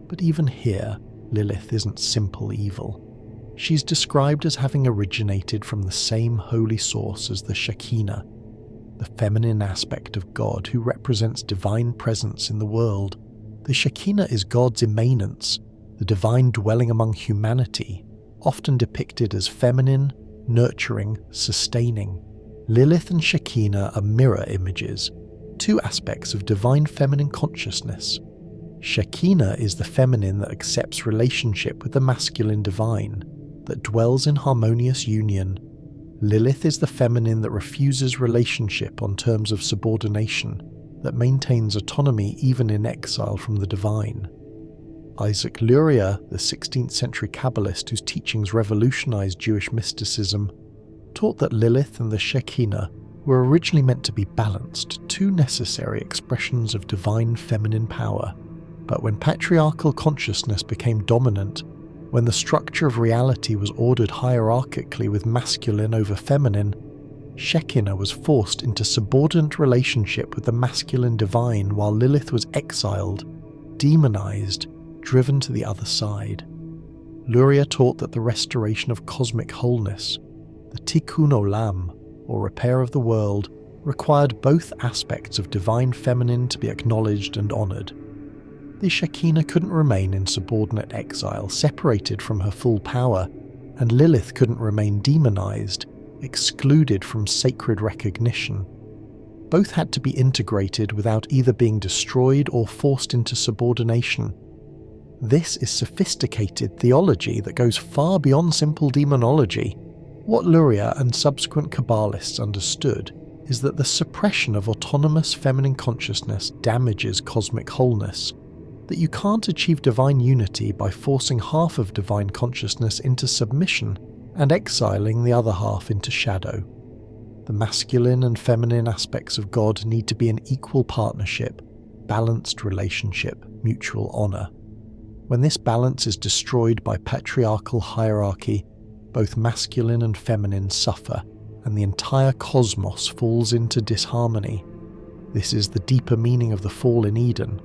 But even here, Lilith isn't simple evil. She's described as having originated from the same holy source as the Shekinah, the feminine aspect of God who represents divine presence in the world. The Shekinah is God's immanence, the divine dwelling among humanity, often depicted as feminine, nurturing, sustaining. Lilith and Shekinah are mirror images, two aspects of divine feminine consciousness. Shekinah is the feminine that accepts relationship with the masculine divine, that dwells in harmonious union. Lilith is the feminine that refuses relationship on terms of subordination, that maintains autonomy even in exile from the divine. Isaac Luria, the 16th century Kabbalist whose teachings revolutionized Jewish mysticism, taught that Lilith and the Shekinah were originally meant to be balanced, two necessary expressions of divine feminine power. But when patriarchal consciousness became dominant, when the structure of reality was ordered hierarchically with masculine over feminine, Shekinah was forced into subordinate relationship with the masculine divine while Lilith was exiled, demonized, driven to the other side. Luria taught that the restoration of cosmic wholeness, the tikkun olam, or repair of the world, required both aspects of divine feminine to be acknowledged and honoured. The Shekinah couldn't remain in subordinate exile, separated from her full power, and Lilith couldn't remain demonized, excluded from sacred recognition. Both had to be integrated without either being destroyed or forced into subordination. This is sophisticated theology that goes far beyond simple demonology. What Luria and subsequent Kabbalists understood is that the suppression of autonomous feminine consciousness damages cosmic wholeness, that you can't achieve divine unity by forcing half of divine consciousness into submission and exiling the other half into shadow. The masculine and feminine aspects of God need to be in equal partnership, balanced relationship, mutual honour. When this balance is destroyed by patriarchal hierarchy, both masculine and feminine suffer, and the entire cosmos falls into disharmony. This is the deeper meaning of the fall in Eden.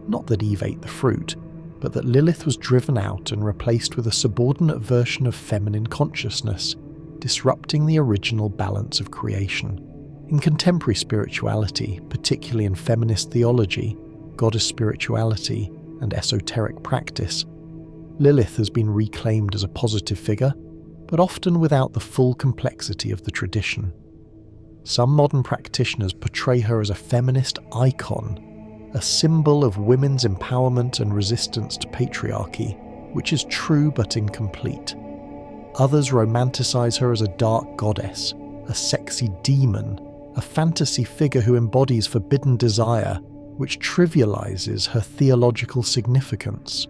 Not that Eve ate the fruit, but that Lilith was driven out and replaced with a subordinate version of feminine consciousness, disrupting the original balance of creation. In contemporary spirituality, particularly in feminist theology, goddess spirituality, and esoteric practice, Lilith has been reclaimed as a positive figure, but often without the full complexity of the tradition. Some modern practitioners portray her as a feminist icon, a symbol of women's empowerment and resistance to patriarchy, which is true but incomplete. Others romanticize her as a dark goddess, a sexy demon, a fantasy figure who embodies forbidden desire, which trivializes her theological significance.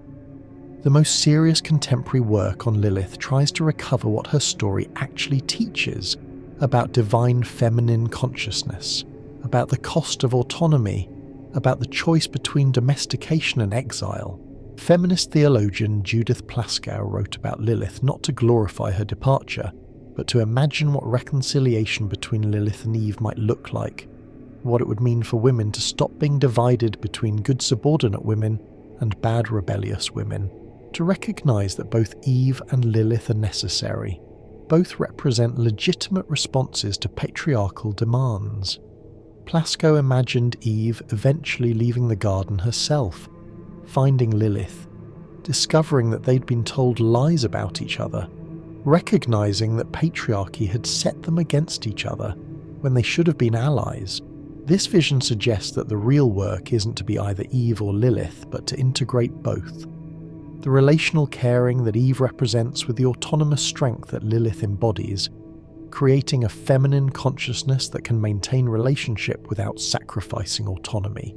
The most serious contemporary work on Lilith tries to recover what her story actually teaches about divine feminine consciousness, about the cost of autonomy, about the choice between domestication and exile. Feminist theologian Judith Plaskow wrote about Lilith not to glorify her departure, but to imagine what reconciliation between Lilith and Eve might look like, what it would mean for women to stop being divided between good subordinate women and bad rebellious women, to recognize that both Eve and Lilith are necessary. Both represent legitimate responses to patriarchal demands. Plaskow imagined Eve eventually leaving the garden herself, finding Lilith, discovering that they'd been told lies about each other, recognizing that patriarchy had set them against each other when they should have been allies. This vision suggests that the real work isn't to be either Eve or Lilith, but to integrate both. The relational caring that Eve represents with the autonomous strength that Lilith embodies, creating a feminine consciousness that can maintain relationship without sacrificing autonomy,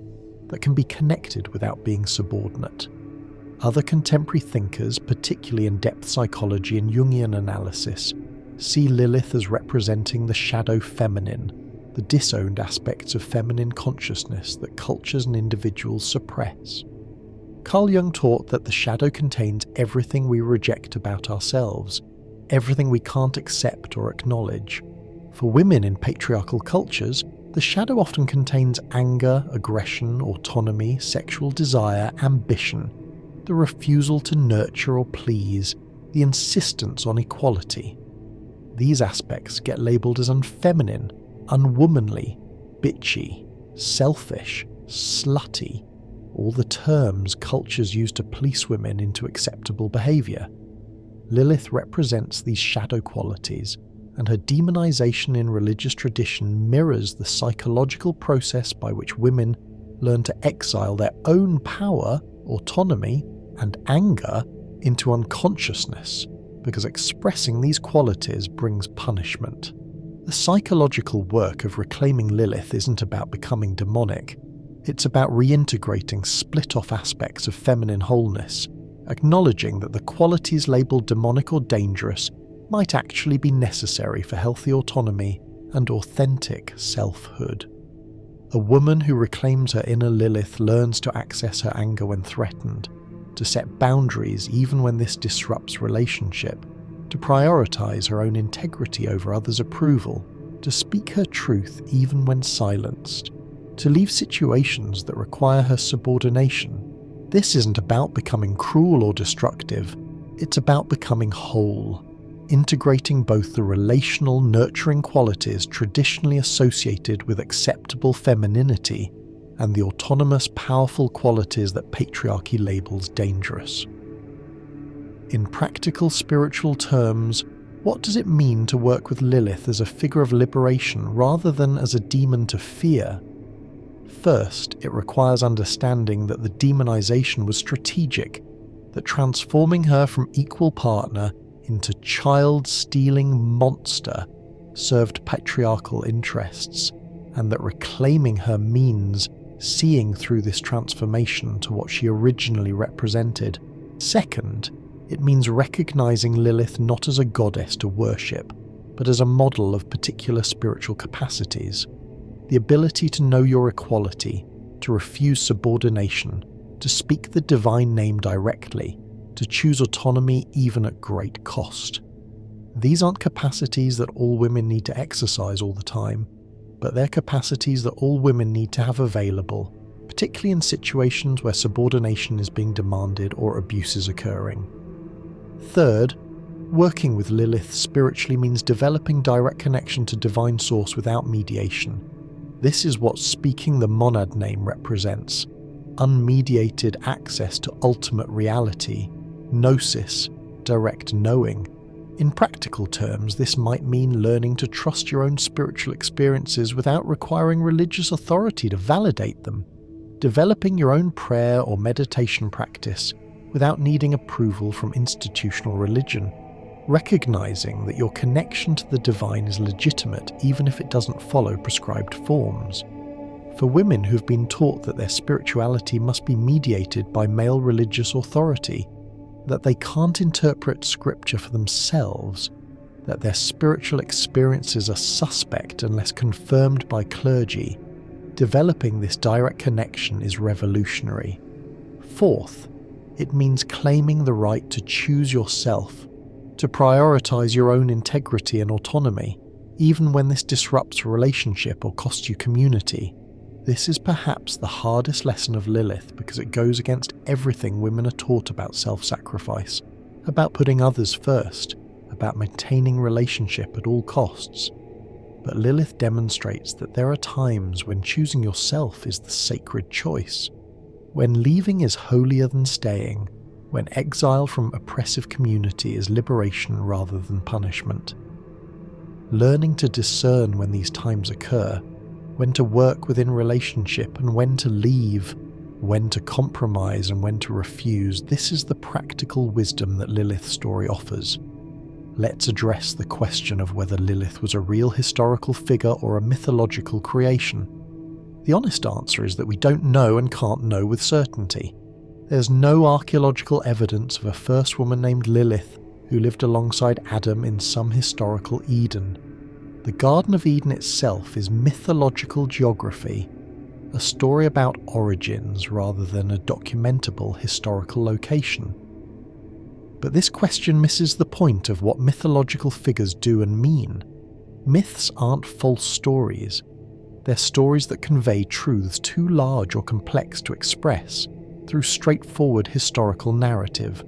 that can be connected without being subordinate. Other contemporary thinkers, particularly in depth psychology and Jungian analysis, see Lilith as representing the shadow feminine, the disowned aspects of feminine consciousness that cultures and individuals suppress. Carl Jung taught that the shadow contains everything we reject about ourselves, everything we can't accept or acknowledge. For women in patriarchal cultures, the shadow often contains anger, aggression, autonomy, sexual desire, ambition, the refusal to nurture or please, the insistence on equality. These aspects get labelled as unfeminine, unwomanly, bitchy, selfish, slutty, all the terms cultures use to police women into acceptable behaviour. Lilith represents these shadow qualities, and her demonization in religious tradition mirrors the psychological process by which women learn to exile their own power, autonomy, and anger into unconsciousness, because expressing these qualities brings punishment. The psychological work of reclaiming Lilith isn't about becoming demonic. It's about reintegrating split-off aspects of feminine wholeness, acknowledging that the qualities labelled demonic or dangerous might actually be necessary for healthy autonomy and authentic selfhood. A woman who reclaims her inner Lilith learns to access her anger when threatened, to set boundaries even when this disrupts relationship, to prioritise her own integrity over others' approval, to speak her truth even when silenced, to leave situations that require her subordination. This isn't about becoming cruel or destructive, it's about becoming whole, integrating both the relational, nurturing qualities traditionally associated with acceptable femininity and the autonomous, powerful qualities that patriarchy labels dangerous. In practical spiritual terms, what does it mean to work with Lilith as a figure of liberation rather than as a demon to fear? First, it requires understanding that the demonization was strategic, that transforming her from equal partner into child-stealing monster served patriarchal interests, and that reclaiming her means seeing through this transformation to what she originally represented. Second, it means recognizing Lilith not as a goddess to worship, but as a model of particular spiritual capacities. The ability to know your equality, to refuse subordination, to speak the divine name directly, to choose autonomy even at great cost. These aren't capacities that all women need to exercise all the time, but they're capacities that all women need to have available, particularly in situations where subordination is being demanded or abuse is occurring. Third, working with Lilith spiritually means developing direct connection to divine source without mediation. This is what speaking the monad name represents: unmediated access to ultimate reality, gnosis, direct knowing. In practical terms, this might mean learning to trust your own spiritual experiences without requiring religious authority to validate them, developing your own prayer or meditation practice without needing approval from institutional religion, recognizing that your connection to the divine is legitimate even if it doesn't follow prescribed forms. For women who've been taught that their spirituality must be mediated by male religious authority, that they can't interpret scripture for themselves, that their spiritual experiences are suspect unless confirmed by clergy, developing this direct connection is revolutionary. Fourth, it means claiming the right to choose yourself, to prioritize your own integrity and autonomy, even when this disrupts a relationship or costs you community. This is perhaps the hardest lesson of Lilith because it goes against everything women are taught about self-sacrifice, about putting others first, about maintaining relationship at all costs. But Lilith demonstrates that there are times when choosing yourself is the sacred choice, when leaving is holier than staying, when exile from oppressive community is liberation rather than punishment. Learning to discern when these times occur, when to work within relationship and when to leave, when to compromise and when to refuse, this is the practical wisdom that Lilith's story offers. let's address the question of whether Lilith was a real historical figure or a mythological creation. The honest answer is that we don't know and can't know with certainty. There's no archaeological evidence of a first woman named Lilith who lived alongside Adam in some historical Eden. The Garden of Eden itself is mythological geography, a story about origins rather than a documentable historical location. But this question misses the point of what mythological figures do and mean. Myths aren't false stories. They're stories that convey truths too large or complex to express through straightforward historical narrative.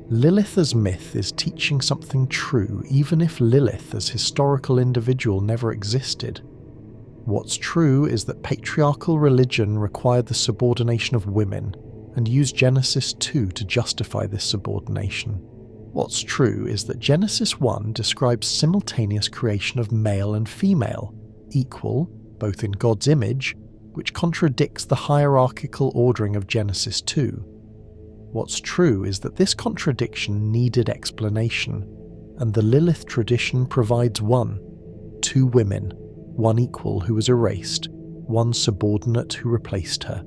Lilith as myth is teaching something true even if Lilith as historical individual never existed. What's true is that patriarchal religion required the subordination of women and used Genesis 2 to justify this subordination. What's true is that Genesis 1 describes simultaneous creation of male and female, equal, both in God's image, which contradicts the hierarchical ordering of Genesis 2. What's true is that this contradiction needed explanation, and the Lilith tradition provides one: two women, one equal who was erased, one subordinate who replaced her.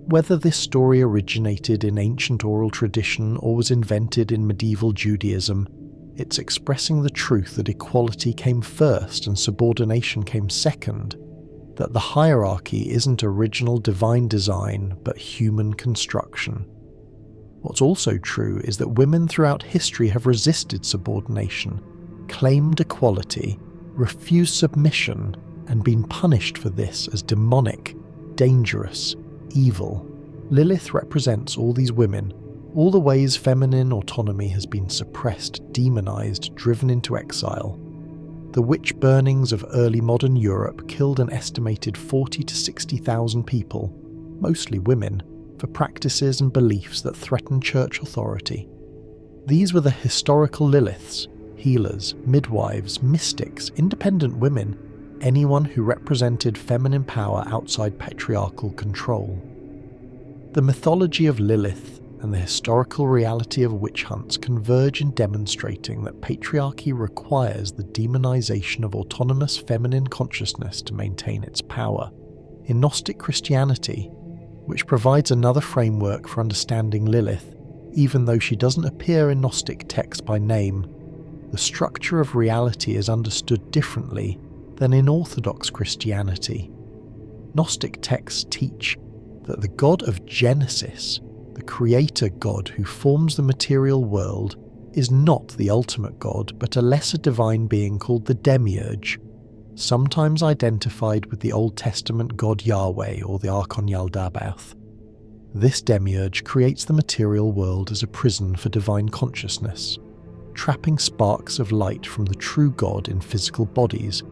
Whether this story originated in ancient oral tradition or was invented in medieval Judaism, it's expressing the truth that equality came first and subordination came second, that the hierarchy isn't original divine design but human construction. What's also true is that women throughout history have resisted subordination, claimed equality, refused submission, and been punished for this as demonic, dangerous, evil. Lilith represents all these women, all the ways feminine autonomy has been suppressed, demonized, driven into exile. The witch burnings of early modern Europe killed an estimated 40 to 60,000 people, mostly women, for practices and beliefs that threatened church authority. These were the historical Liliths, healers, midwives, mystics, independent women, anyone who represented feminine power outside patriarchal control. The mythology of Lilith and the historical reality of witch hunts converge in demonstrating that patriarchy requires the demonization of autonomous feminine consciousness to maintain its power. In Gnostic Christianity, which provides another framework for understanding Lilith, even though she doesn't appear in Gnostic texts by name, the structure of reality is understood differently than in Orthodox Christianity. Gnostic texts teach that the God of Genesis, the creator God who forms the material world, is not the ultimate God but a lesser divine being called the demiurge, sometimes identified with the Old Testament God Yahweh or the Archon Yaldabaoth. This demiurge creates the material world as a prison for divine consciousness, trapping sparks of light from the true God in physical bodies,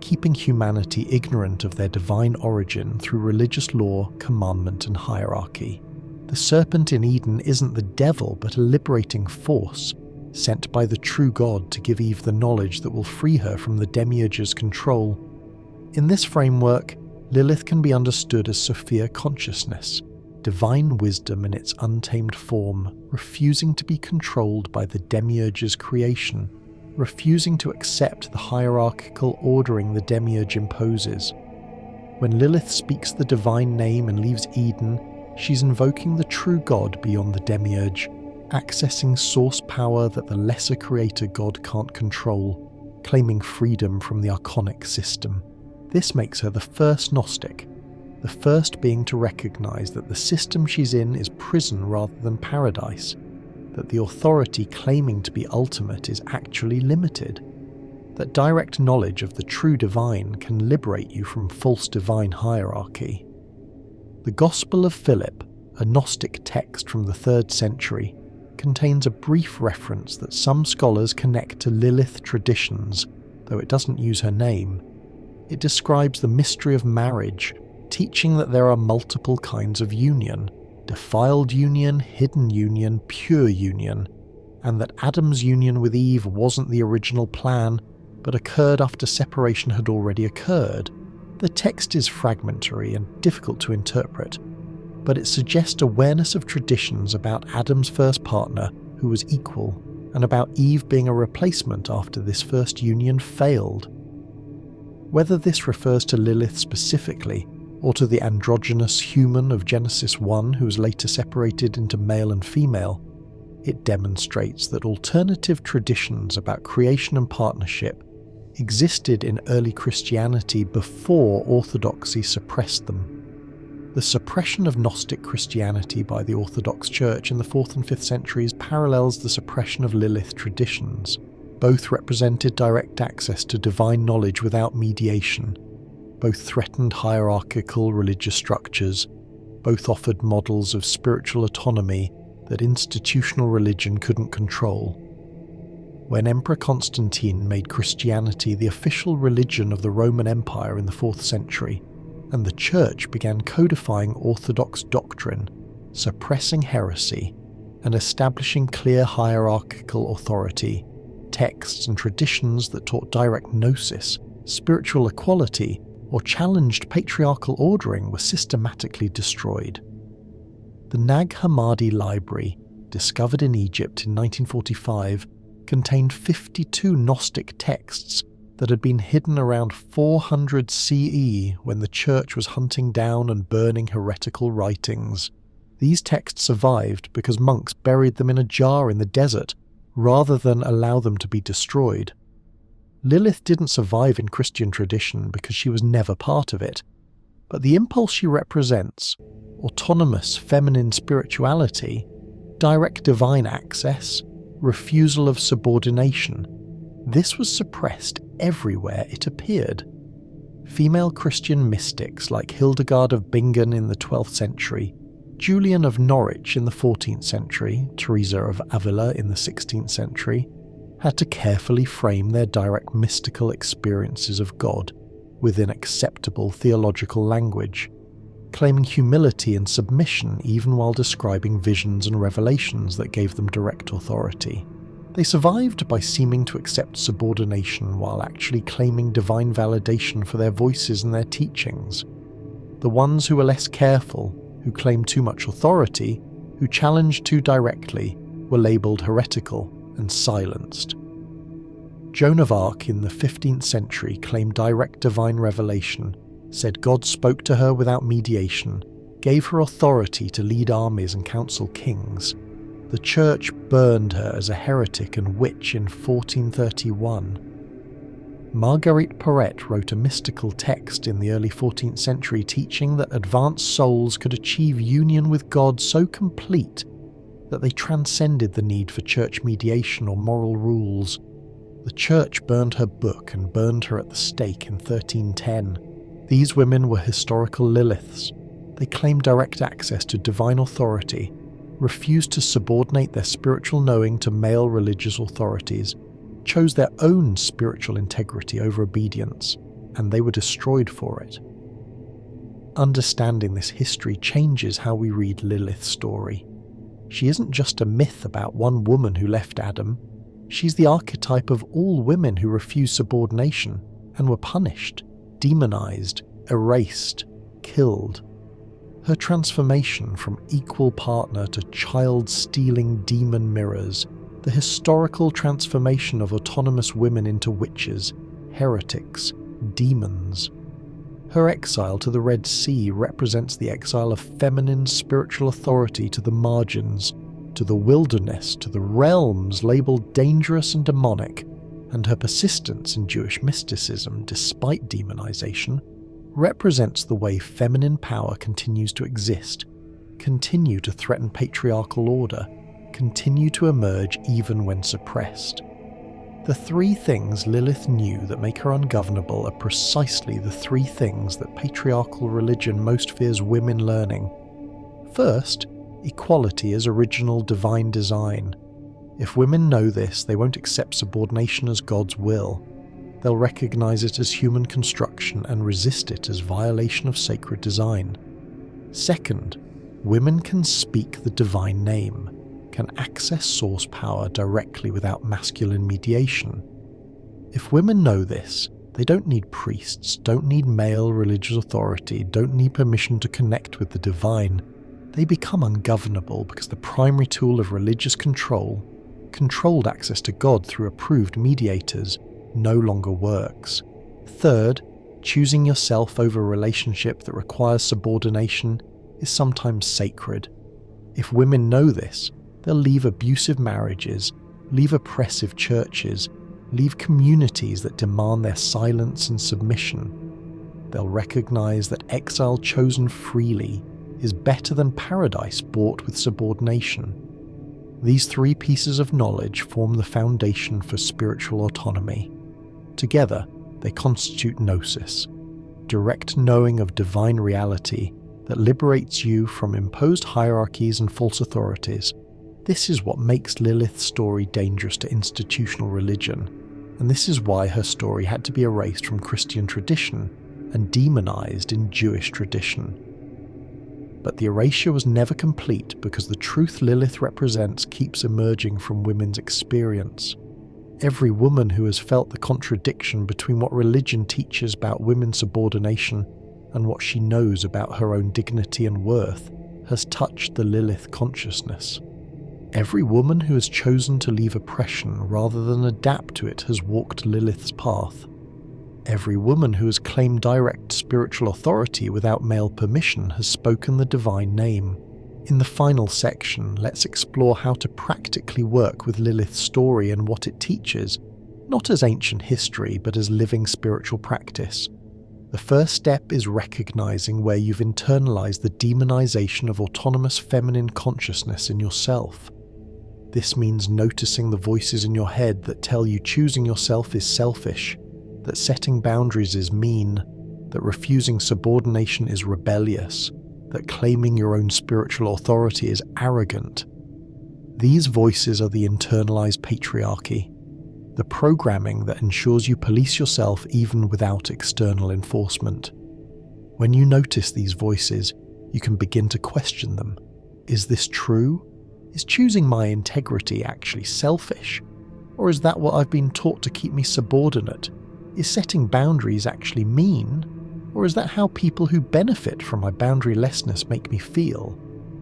keeping humanity ignorant of their divine origin through religious law, commandment, and hierarchy. The serpent in Eden isn't the devil but a liberating force, sent by the true God to give Eve the knowledge that will free her from the demiurge's control. In this framework, Lilith can be understood as Sophia consciousness, divine wisdom in its untamed form, refusing to be controlled by the demiurge's creation, refusing to accept the hierarchical ordering the demiurge imposes. When Lilith speaks the divine name and leaves Eden, she's invoking the true God beyond the demiurge, accessing source power that the lesser creator God can't control, claiming freedom from the archonic system. This makes her the first Gnostic, the first being to recognize that the system she's in is prison rather than paradise, that the authority claiming to be ultimate is actually limited, that direct knowledge of the true divine can liberate you from false divine hierarchy. The Gospel of Philip, a Gnostic text from the 3rd century, contains a brief reference that some scholars connect to Lilith traditions, though it doesn't use her name. It describes the mystery of marriage, teaching that there are multiple kinds of union: defiled union, hidden union, pure union, and that Adam's union with Eve wasn't the original plan, but occurred after separation had already occurred. The text is fragmentary and difficult to interpret, but it suggests awareness of traditions about Adam's first partner, who was equal, and about Eve being a replacement after this first union failed. Whether this refers to Lilith specifically, or to the androgynous human of Genesis 1 who was later separated into male and female, it demonstrates that alternative traditions about creation and partnership existed in early Christianity before orthodoxy suppressed them. The suppression of Gnostic Christianity by the Orthodox Church in the 4th and 5th centuries parallels the suppression of Lilith traditions. Both represented direct access to divine knowledge without mediation. Both threatened hierarchical religious structures. Both offered models of spiritual autonomy that institutional religion couldn't control. When Emperor Constantine made Christianity the official religion of the Roman Empire in the 4th century, and the Church began codifying orthodox doctrine, suppressing heresy, and establishing clear hierarchical authority, texts and traditions that taught direct gnosis, spiritual equality, or challenged patriarchal ordering were systematically destroyed. The Nag Hammadi Library, discovered in Egypt in 1945, contained 52 Gnostic texts that had been hidden around 400 CE when the Church was hunting down and burning heretical writings. These texts survived because monks buried them in a jar in the desert rather than allow them to be destroyed. Lilith didn't survive in Christian tradition because she was never part of it, but the impulse she represents, autonomous feminine spirituality, direct divine access, refusal of subordination, this was suppressed everywhere it appeared. Female Christian mystics like Hildegard of Bingen in the 12th century, Julian of Norwich in the 14th century, Teresa of Avila in the 16th century, had to carefully frame their direct mystical experiences of God within acceptable theological language, claiming humility and submission even while describing visions and revelations that gave them direct authority. They survived by seeming to accept subordination while actually claiming divine validation for their voices and their teachings. The ones who were less careful, who claimed too much authority, who challenged too directly, were labelled heretical and silenced. Joan of Arc in the 15th century claimed direct divine revelation, said God spoke to her without mediation, gave her authority to lead armies and counsel kings. The Church burned her as a heretic and witch in 1431. Marguerite Porete wrote a mystical text in the early 14th century teaching that advanced souls could achieve union with God so complete that they transcended the need for church mediation or moral rules. The Church burned her book and burned her at the stake in 1310. These women were historical Liliths. They claimed direct access to divine authority, refused to subordinate their spiritual knowing to male religious authorities, chose their own spiritual integrity over obedience, and they were destroyed for it. Understanding this history changes how we read Lilith's story. She isn't just a myth about one woman who left Adam. She's the archetype of all women who refused subordination and were punished, demonized, erased, killed. Her transformation from equal partner to child-stealing demon mirrors, the historical transformation of autonomous women into witches, heretics, demons. Her exile to the Red Sea represents the exile of feminine spiritual authority to the margins, to the wilderness, to the realms labelled dangerous and demonic, and her persistence in Jewish mysticism despite demonization represents the way feminine power continues to exist, continue to threaten patriarchal order, continue to emerge even when suppressed. The three things Lilith knew that make her ungovernable are precisely the three things that patriarchal religion most fears women learning. First, equality as original divine design. If women know this, they won't accept subordination as God's will. They'll recognize it as human construction and resist it as violation of sacred design. Second, women can speak the divine name, can access source power directly without masculine mediation. If women know this, they don't need priests, don't need male religious authority, don't need permission to connect with the divine. They become ungovernable because the primary tool of religious control, Controlled access to God through approved mediators no longer works. Third, choosing yourself over a relationship that requires subordination is sometimes sacred. If women know this, they'll leave abusive marriages, leave oppressive churches, leave communities that demand their silence and submission. They'll recognize that exile chosen freely is better than paradise bought with subordination. These three pieces of knowledge form the foundation for spiritual autonomy. Together, they constitute gnosis, direct knowing of divine reality that liberates you from imposed hierarchies and false authorities. This is what makes Lilith's story dangerous to institutional religion, and this is why her story had to be erased from Christian tradition and demonized in Jewish tradition. But the erasure was never complete because the truth Lilith represents keeps emerging from women's experience. Every woman who has felt the contradiction between what religion teaches about women's subordination and what she knows about her own dignity and worth has touched the Lilith consciousness. Every woman who has chosen to leave oppression rather than adapt to it has walked Lilith's path. Every woman who has claimed direct spiritual authority without male permission has spoken the divine name. In the final section, let's explore how to practically work with Lilith's story and what it teaches, not as ancient history but as living spiritual practice. The first step is recognizing where you've internalized the demonization of autonomous feminine consciousness in yourself. This means noticing the voices in your head that tell you choosing yourself is selfish, that setting boundaries is mean, that refusing subordination is rebellious, that claiming your own spiritual authority is arrogant. These voices are the internalized patriarchy, the programming that ensures you police yourself even without external enforcement. When you notice these voices, you can begin to question them. Is this true? Is choosing my integrity actually selfish? Or is that what I've been taught to keep me subordinate? Is setting boundaries actually mean? Or is that how people who benefit from my boundarylessness make me feel?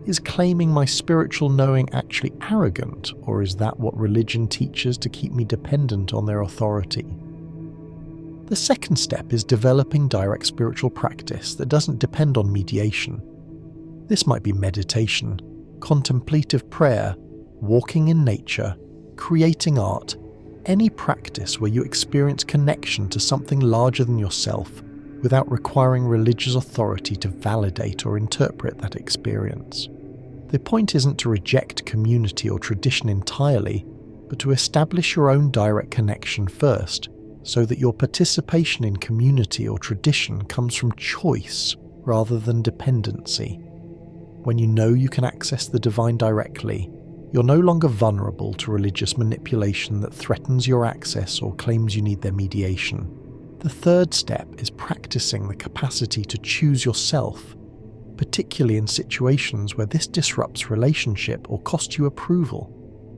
Is claiming my spiritual knowing actually arrogant, or is that what religion teaches to keep me dependent on their authority? The second step is developing direct spiritual practice that doesn't depend on mediation. This might be meditation, contemplative prayer, walking in nature, creating art, any practice where you experience connection to something larger than yourself without requiring religious authority to validate or interpret that experience. The point isn't to reject community or tradition entirely, but to establish your own direct connection first, so that your participation in community or tradition comes from choice rather than dependency. When you know you can access the divine directly, you're no longer vulnerable to religious manipulation that threatens your access or claims you need their mediation. The third step is practicing the capacity to choose yourself, particularly in situations where this disrupts relationship or costs you approval.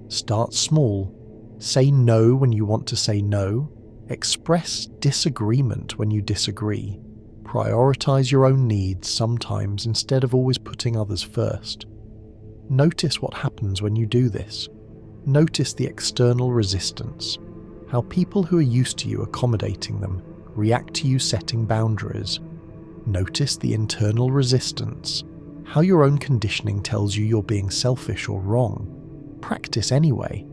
Start small. Say no when you want to say no. Express disagreement when you disagree. Prioritize your own needs sometimes instead of always putting others first. Notice what happens when you do this. Notice the external resistance, how people who are used to you accommodating them react to you setting boundaries. Notice the internal resistance, how your own conditioning tells you you're being selfish or wrong. Practice anyway.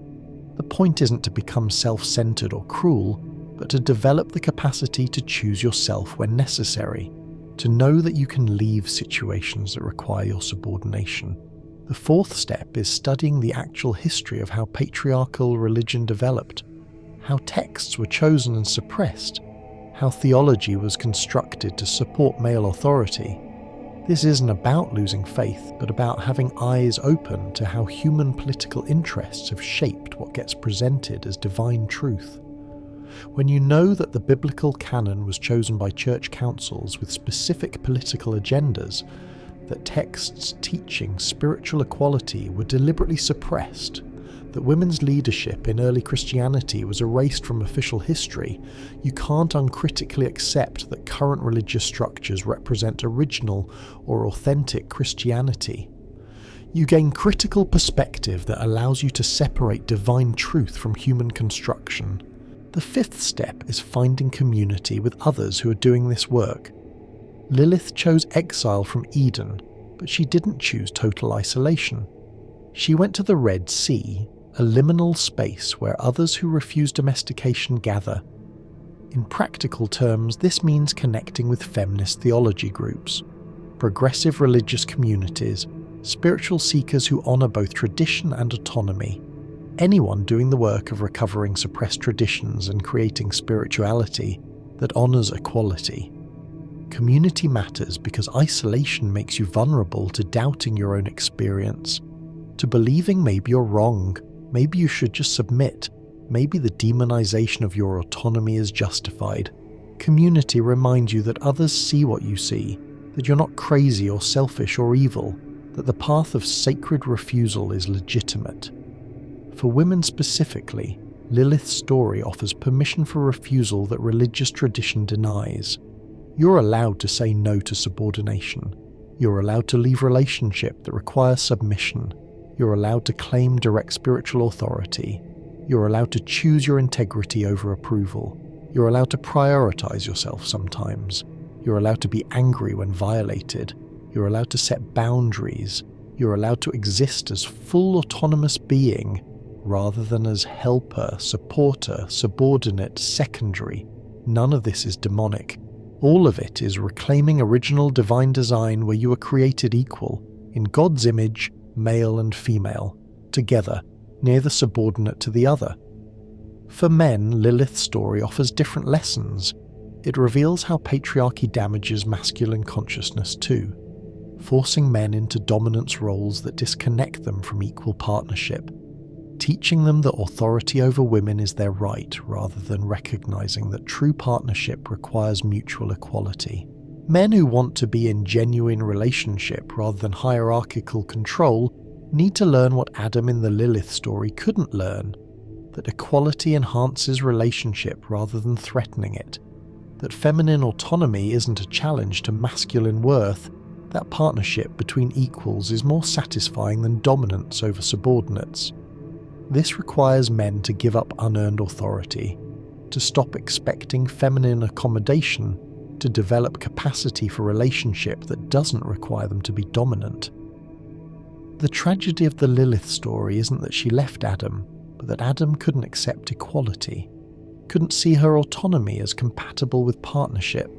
The point isn't to become self-centered or cruel, but to develop the capacity to choose yourself when necessary, to know that you can leave situations that require your subordination. The fourth step is studying the actual history of how patriarchal religion developed, how texts were chosen and suppressed, how theology was constructed to support male authority. This isn't about losing faith, but about having eyes open to how human political interests have shaped what gets presented as divine truth. When you know that the biblical canon was chosen by church councils with specific political agendas, that texts teaching spiritual equality were deliberately suppressed, that women's leadership in early Christianity was erased from official history, you can't uncritically accept that current religious structures represent original or authentic Christianity. You gain critical perspective that allows you to separate divine truth from human construction. The fifth step is finding community with others who are doing this work. Lilith chose exile from Eden, but she didn't choose total isolation. She went to the Red Sea, a liminal space where others who refuse domestication gather. In practical terms, this means connecting with feminist theology groups, progressive religious communities, spiritual seekers who honour both tradition and autonomy, anyone doing the work of recovering suppressed traditions and creating spirituality that honours equality. Community matters because isolation makes you vulnerable to doubting your own experience, to believing maybe you're wrong, maybe you should just submit, maybe the demonization of your autonomy is justified. Community reminds you that others see what you see, that you're not crazy or selfish or evil, that the path of sacred refusal is legitimate. For women specifically, Lilith's story offers permission for refusal that religious tradition denies. You're allowed to say no to subordination. You're allowed to leave relationship that requires submission. You're allowed to claim direct spiritual authority. You're allowed to choose your integrity over approval. You're allowed to prioritize yourself sometimes. You're allowed to be angry when violated. You're allowed to set boundaries. You're allowed to exist as full autonomous being rather than as helper, supporter, subordinate, secondary. None of this is demonic. All of it is reclaiming original divine design where you were created equal, in God's image, male and female, together, neither subordinate to the other. For men, Lilith's story offers different lessons. It reveals how patriarchy damages masculine consciousness too, forcing men into dominance roles that disconnect them from equal partnership, teaching them that authority over women is their right rather than recognizing that true partnership requires mutual equality. Men who want to be in genuine relationship rather than hierarchical control need to learn what Adam in the Lilith story couldn't learn, that equality enhances relationship rather than threatening it, that feminine autonomy isn't a challenge to masculine worth, that partnership between equals is more satisfying than dominance over subordinates. This requires men to give up unearned authority, to stop expecting feminine accommodation, to develop capacity for relationship that doesn't require them to be dominant. The tragedy of the Lilith story isn't that she left Adam, but that Adam couldn't accept equality, couldn't see her autonomy as compatible with partnership,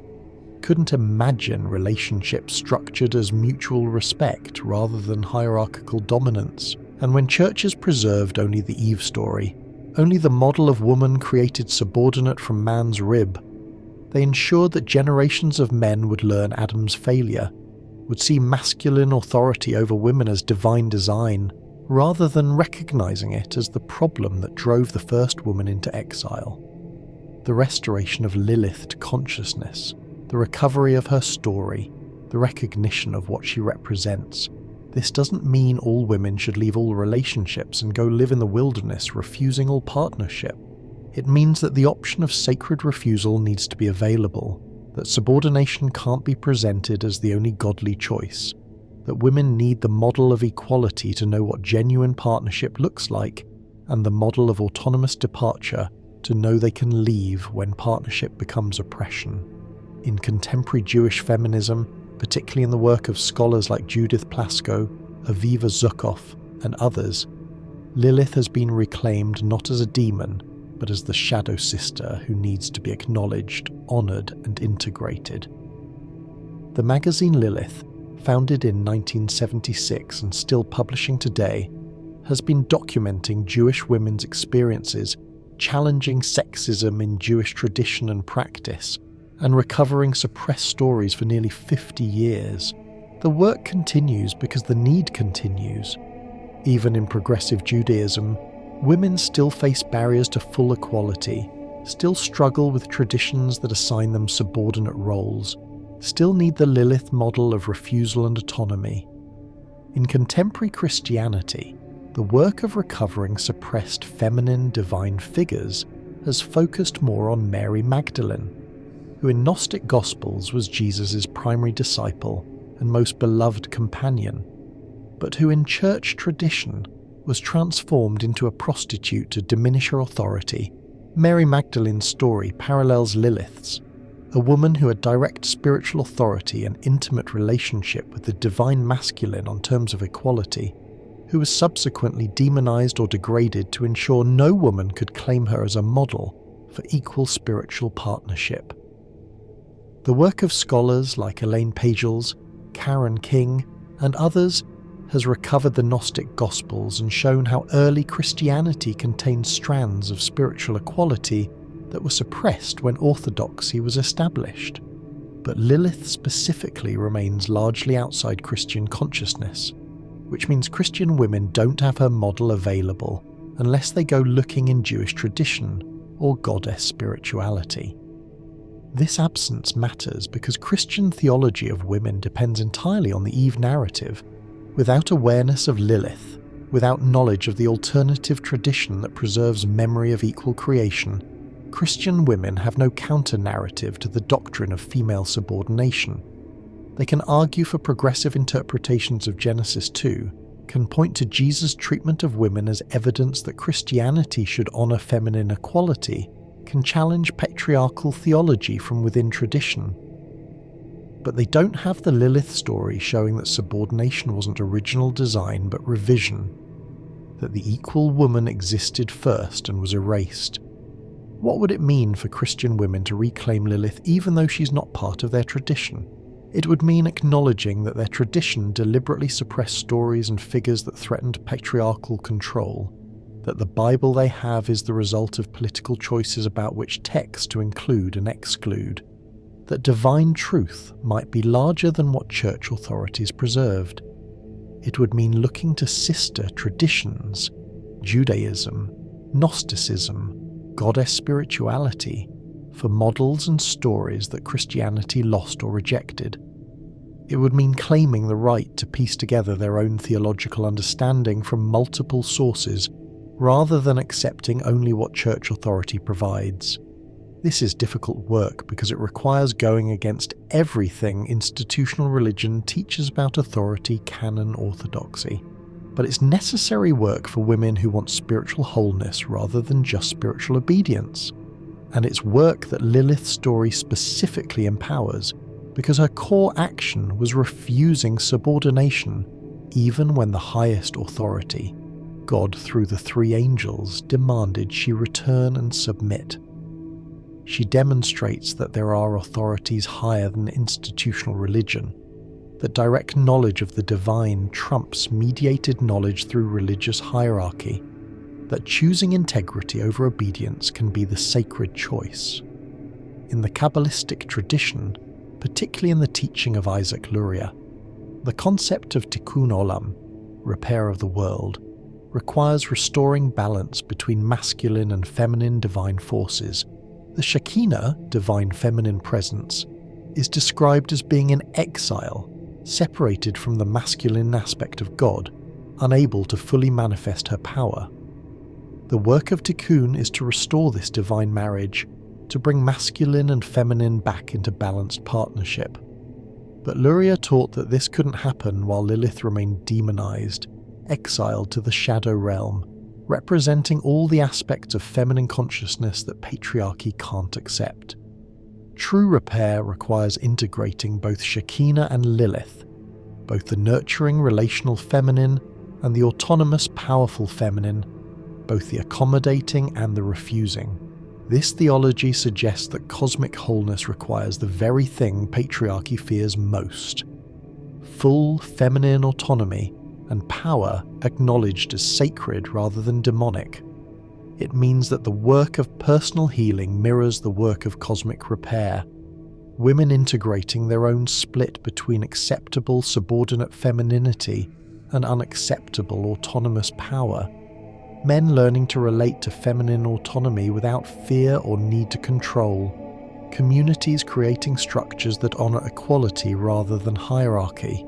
couldn't imagine relationships structured as mutual respect rather than hierarchical dominance. And when churches preserved only the Eve story, only the model of woman created subordinate from man's rib, they ensured that generations of men would learn Adam's failure, would see masculine authority over women as divine design, rather than recognizing it as the problem that drove the first woman into exile. The restoration of Lilith to consciousness, the recovery of her story, the recognition of what she represents. This doesn't mean all women should leave all relationships and go live in the wilderness, refusing all partnership. It means that the option of sacred refusal needs to be available, that subordination can't be presented as the only godly choice, that women need the model of equality to know what genuine partnership looks like, and the model of autonomous departure to know they can leave when partnership becomes oppression. In contemporary Jewish feminism, particularly in the work of scholars like Judith Plasko, Aviva Zukoff, and others, Lilith has been reclaimed not as a demon, but as the shadow sister who needs to be acknowledged, honoured, and integrated. The magazine Lilith, founded in 1976 and still publishing today, has been documenting Jewish women's experiences, challenging sexism in Jewish tradition and practice, and recovering suppressed stories for nearly 50 years. The work continues because the need continues. Even in progressive Judaism, women still face barriers to full equality, still struggle with traditions that assign them subordinate roles, still need the Lilith model of refusal and autonomy. In contemporary Christianity, the work of recovering suppressed feminine divine figures has focused more on Mary Magdalene, who in Gnostic Gospels was Jesus' primary disciple and most beloved companion. but who in church tradition was transformed into a prostitute to diminish her authority. Mary Magdalene's story parallels Lilith's, a woman who had direct spiritual authority and intimate relationship with the divine masculine on terms of equality, who was subsequently demonized or degraded to ensure no woman could claim her as a model for equal spiritual partnership. The work of scholars like Elaine Pagels, Karen King, and others has recovered the Gnostic Gospels and shown how early Christianity contained strands of spiritual equality that were suppressed when orthodoxy was established. But Lilith specifically remains largely outside Christian consciousness, which means Christian women don't have her model available unless they go looking in Jewish tradition or goddess spirituality. This absence matters because Christian theology of women depends entirely on the Eve narrative. Without awareness of Lilith, without knowledge of the alternative tradition that preserves memory of equal creation, Christian women have no counter-narrative to the doctrine of female subordination. They can argue for progressive interpretations of Genesis 2, can point to Jesus' treatment of women as evidence that Christianity should honour feminine equality, can challenge patriarchal theology from within tradition. But they don't have the Lilith story showing that subordination wasn't original design but revision, that the equal woman existed first and was erased. What would it mean for Christian women to reclaim Lilith even though she's not part of their tradition? It would mean acknowledging that their tradition deliberately suppressed stories and figures that threatened patriarchal control, that the Bible they have is the result of political choices about which texts to include and exclude, that divine truth might be larger than what church authorities preserved. It would mean looking to sister traditions, Judaism, Gnosticism, goddess spirituality, for models and stories that Christianity lost or rejected. It would mean claiming the right to piece together their own theological understanding from multiple sources, rather than accepting only what church authority provides. This is difficult work because it requires going against everything institutional religion teaches about authority, canon, orthodoxy. But it's necessary work for women who want spiritual wholeness rather than just spiritual obedience. And it's work that Lilith's story specifically empowers, because her core action was refusing subordination, even when the highest authority, God through the three angels, demanded she return and submit. She demonstrates that there are authorities higher than institutional religion, that direct knowledge of the divine trumps mediated knowledge through religious hierarchy, that choosing integrity over obedience can be the sacred choice. In the Kabbalistic tradition, particularly in the teaching of Isaac Luria, the concept of tikkun olam, repair of the world, requires restoring balance between masculine and feminine divine forces. The Shekinah, divine feminine presence, is described as being in exile, separated from the masculine aspect of God, unable to fully manifest her power. The work of tikkun is to restore this divine marriage, to bring masculine and feminine back into balanced partnership. But Luria taught that this couldn't happen while Lilith remained demonized, exiled to the shadow realm, representing all the aspects of feminine consciousness that patriarchy can't accept. True repair requires integrating both Shekinah and Lilith, both the nurturing relational feminine and the autonomous powerful feminine, both the accommodating and the refusing. This theology suggests that cosmic wholeness requires the very thing patriarchy fears most: full feminine autonomy and power acknowledged as sacred rather than demonic. It means that the work of personal healing mirrors the work of cosmic repair, women integrating their own split between acceptable subordinate femininity and unacceptable autonomous power, men learning to relate to feminine autonomy without fear or need to control, communities creating structures that honour equality rather than hierarchy.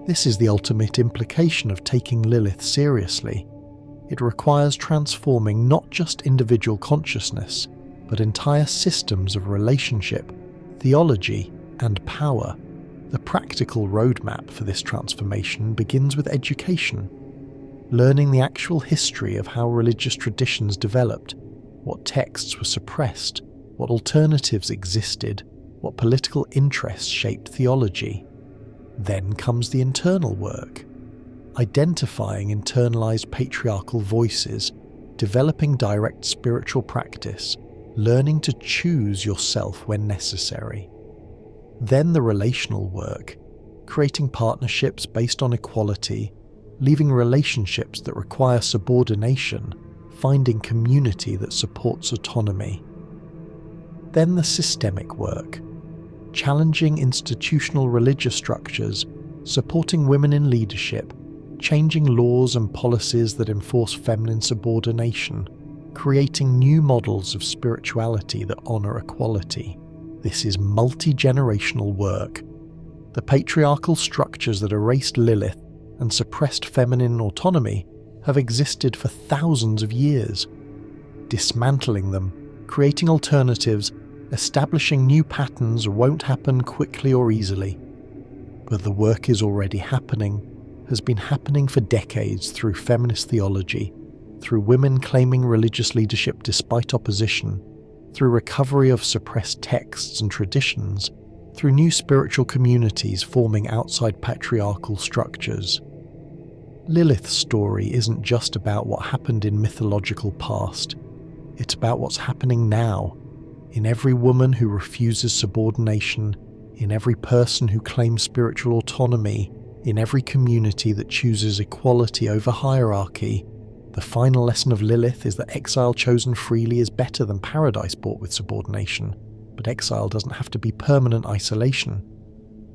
This is the ultimate implication of taking Lilith seriously. It requires transforming not just individual consciousness, but entire systems of relationship, theology, and power, The practical roadmap for this transformation begins with education, learning the actual history of how religious traditions developed, what texts were suppressed, what alternatives existed, what political interests shaped theology. Then comes the internal work, identifying internalized patriarchal voices, developing direct spiritual practice, learning to choose yourself when necessary. Then the relational work, creating partnerships based on equality, leaving relationships that require subordination, finding community that supports autonomy. Then the systemic work, challenging institutional religious structures, supporting women in leadership, changing laws and policies that enforce feminine subordination, creating new models of spirituality that honor equality. This is multi-generational work. The patriarchal structures that erased Lilith and suppressed feminine autonomy have existed for thousands of years. Dismantling them, creating alternatives, establishing new patterns won't happen quickly or easily. But the work is already happening, has been happening for decades through feminist theology, through women claiming religious leadership despite opposition, through recovery of suppressed texts and traditions, through new spiritual communities forming outside patriarchal structures. Lilith's story isn't just about what happened in mythological past. It's about what's happening now, in every woman who refuses subordination, in every person who claims spiritual autonomy, in every community that chooses equality over hierarchy. The final lesson of Lilith is that exile chosen freely is better than paradise bought with subordination, but exile doesn't have to be permanent isolation.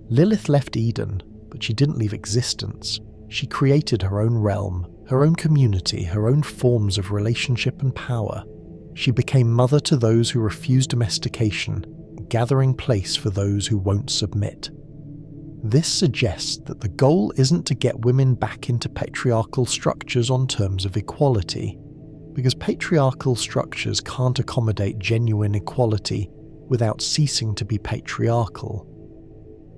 Lilith left Eden, but she didn't leave existence. She created her own realm, her own community, her own forms of relationship and power. She became mother to those who refuse domestication, gathering place for those who won't submit. This suggests that the goal isn't to get women back into patriarchal structures on terms of equality, because patriarchal structures can't accommodate genuine equality without ceasing to be patriarchal.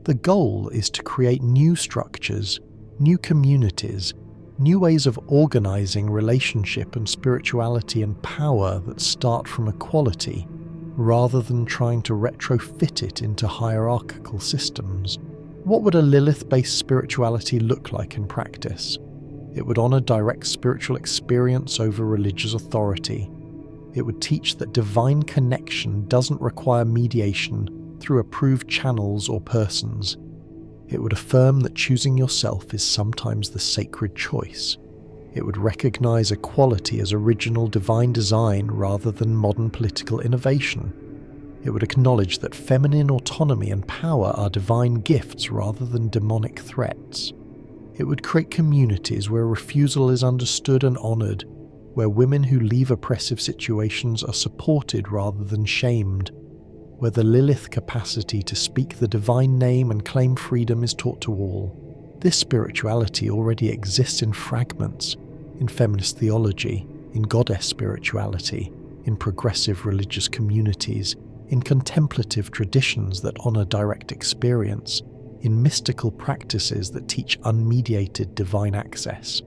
The goal is to create new structures, new communities, new ways of organizing relationship and spirituality and power that start from equality, rather than trying to retrofit it into hierarchical systems. What would a Lilith-based spirituality look like in practice? It would honor direct spiritual experience over religious authority. It would teach that divine connection doesn't require mediation through approved channels or persons. It would affirm that choosing yourself is sometimes the sacred choice. It would recognize equality as original divine design rather than modern political innovation. It would acknowledge that feminine autonomy and power are divine gifts rather than demonic threats. It would create communities where refusal is understood and honored, where women who leave oppressive situations are supported rather than shamed, where the Lilith capacity to speak the divine name and claim freedom is taught to all. This spirituality already exists in fragments, in feminist theology, in goddess spirituality, in progressive religious communities, in contemplative traditions that honor direct experience, in mystical practices that teach unmediated divine access.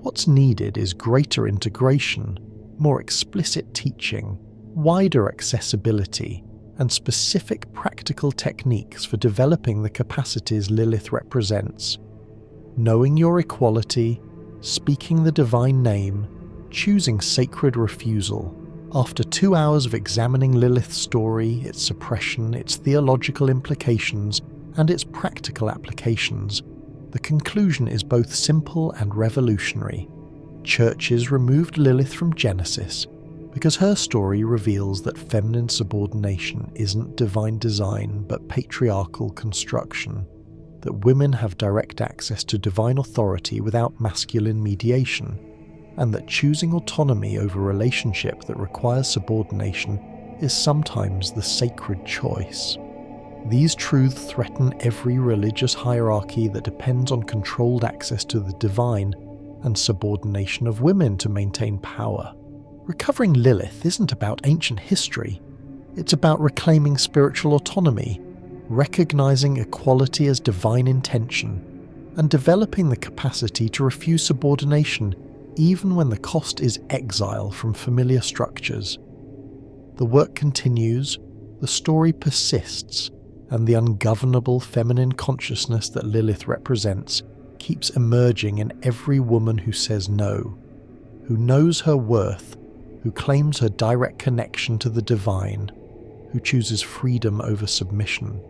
What's needed is greater integration, more explicit teaching, wider accessibility, and specific practical techniques for developing the capacities Lilith represents. Knowing your equality, speaking the divine name, choosing sacred refusal. After 2 hours of examining Lilith's story, its suppression, its theological implications, and its practical applications, the conclusion is both simple and revolutionary. Churches removed Lilith from Genesis because her story reveals that feminine subordination isn't divine design but patriarchal construction, that women have direct access to divine authority without masculine mediation, and that choosing autonomy over relationship that requires subordination is sometimes the sacred choice. These truths threaten every religious hierarchy that depends on controlled access to the divine and subordination of women to maintain power. Recovering Lilith isn't about ancient history. It's about reclaiming spiritual autonomy, recognizing equality as divine intention, and developing the capacity to refuse subordination even when the cost is exile from familiar structures. The work continues, the story persists, and the ungovernable feminine consciousness that Lilith represents keeps emerging in every woman who says no, who knows her worth, who claims her direct connection to the divine, who chooses freedom over submission.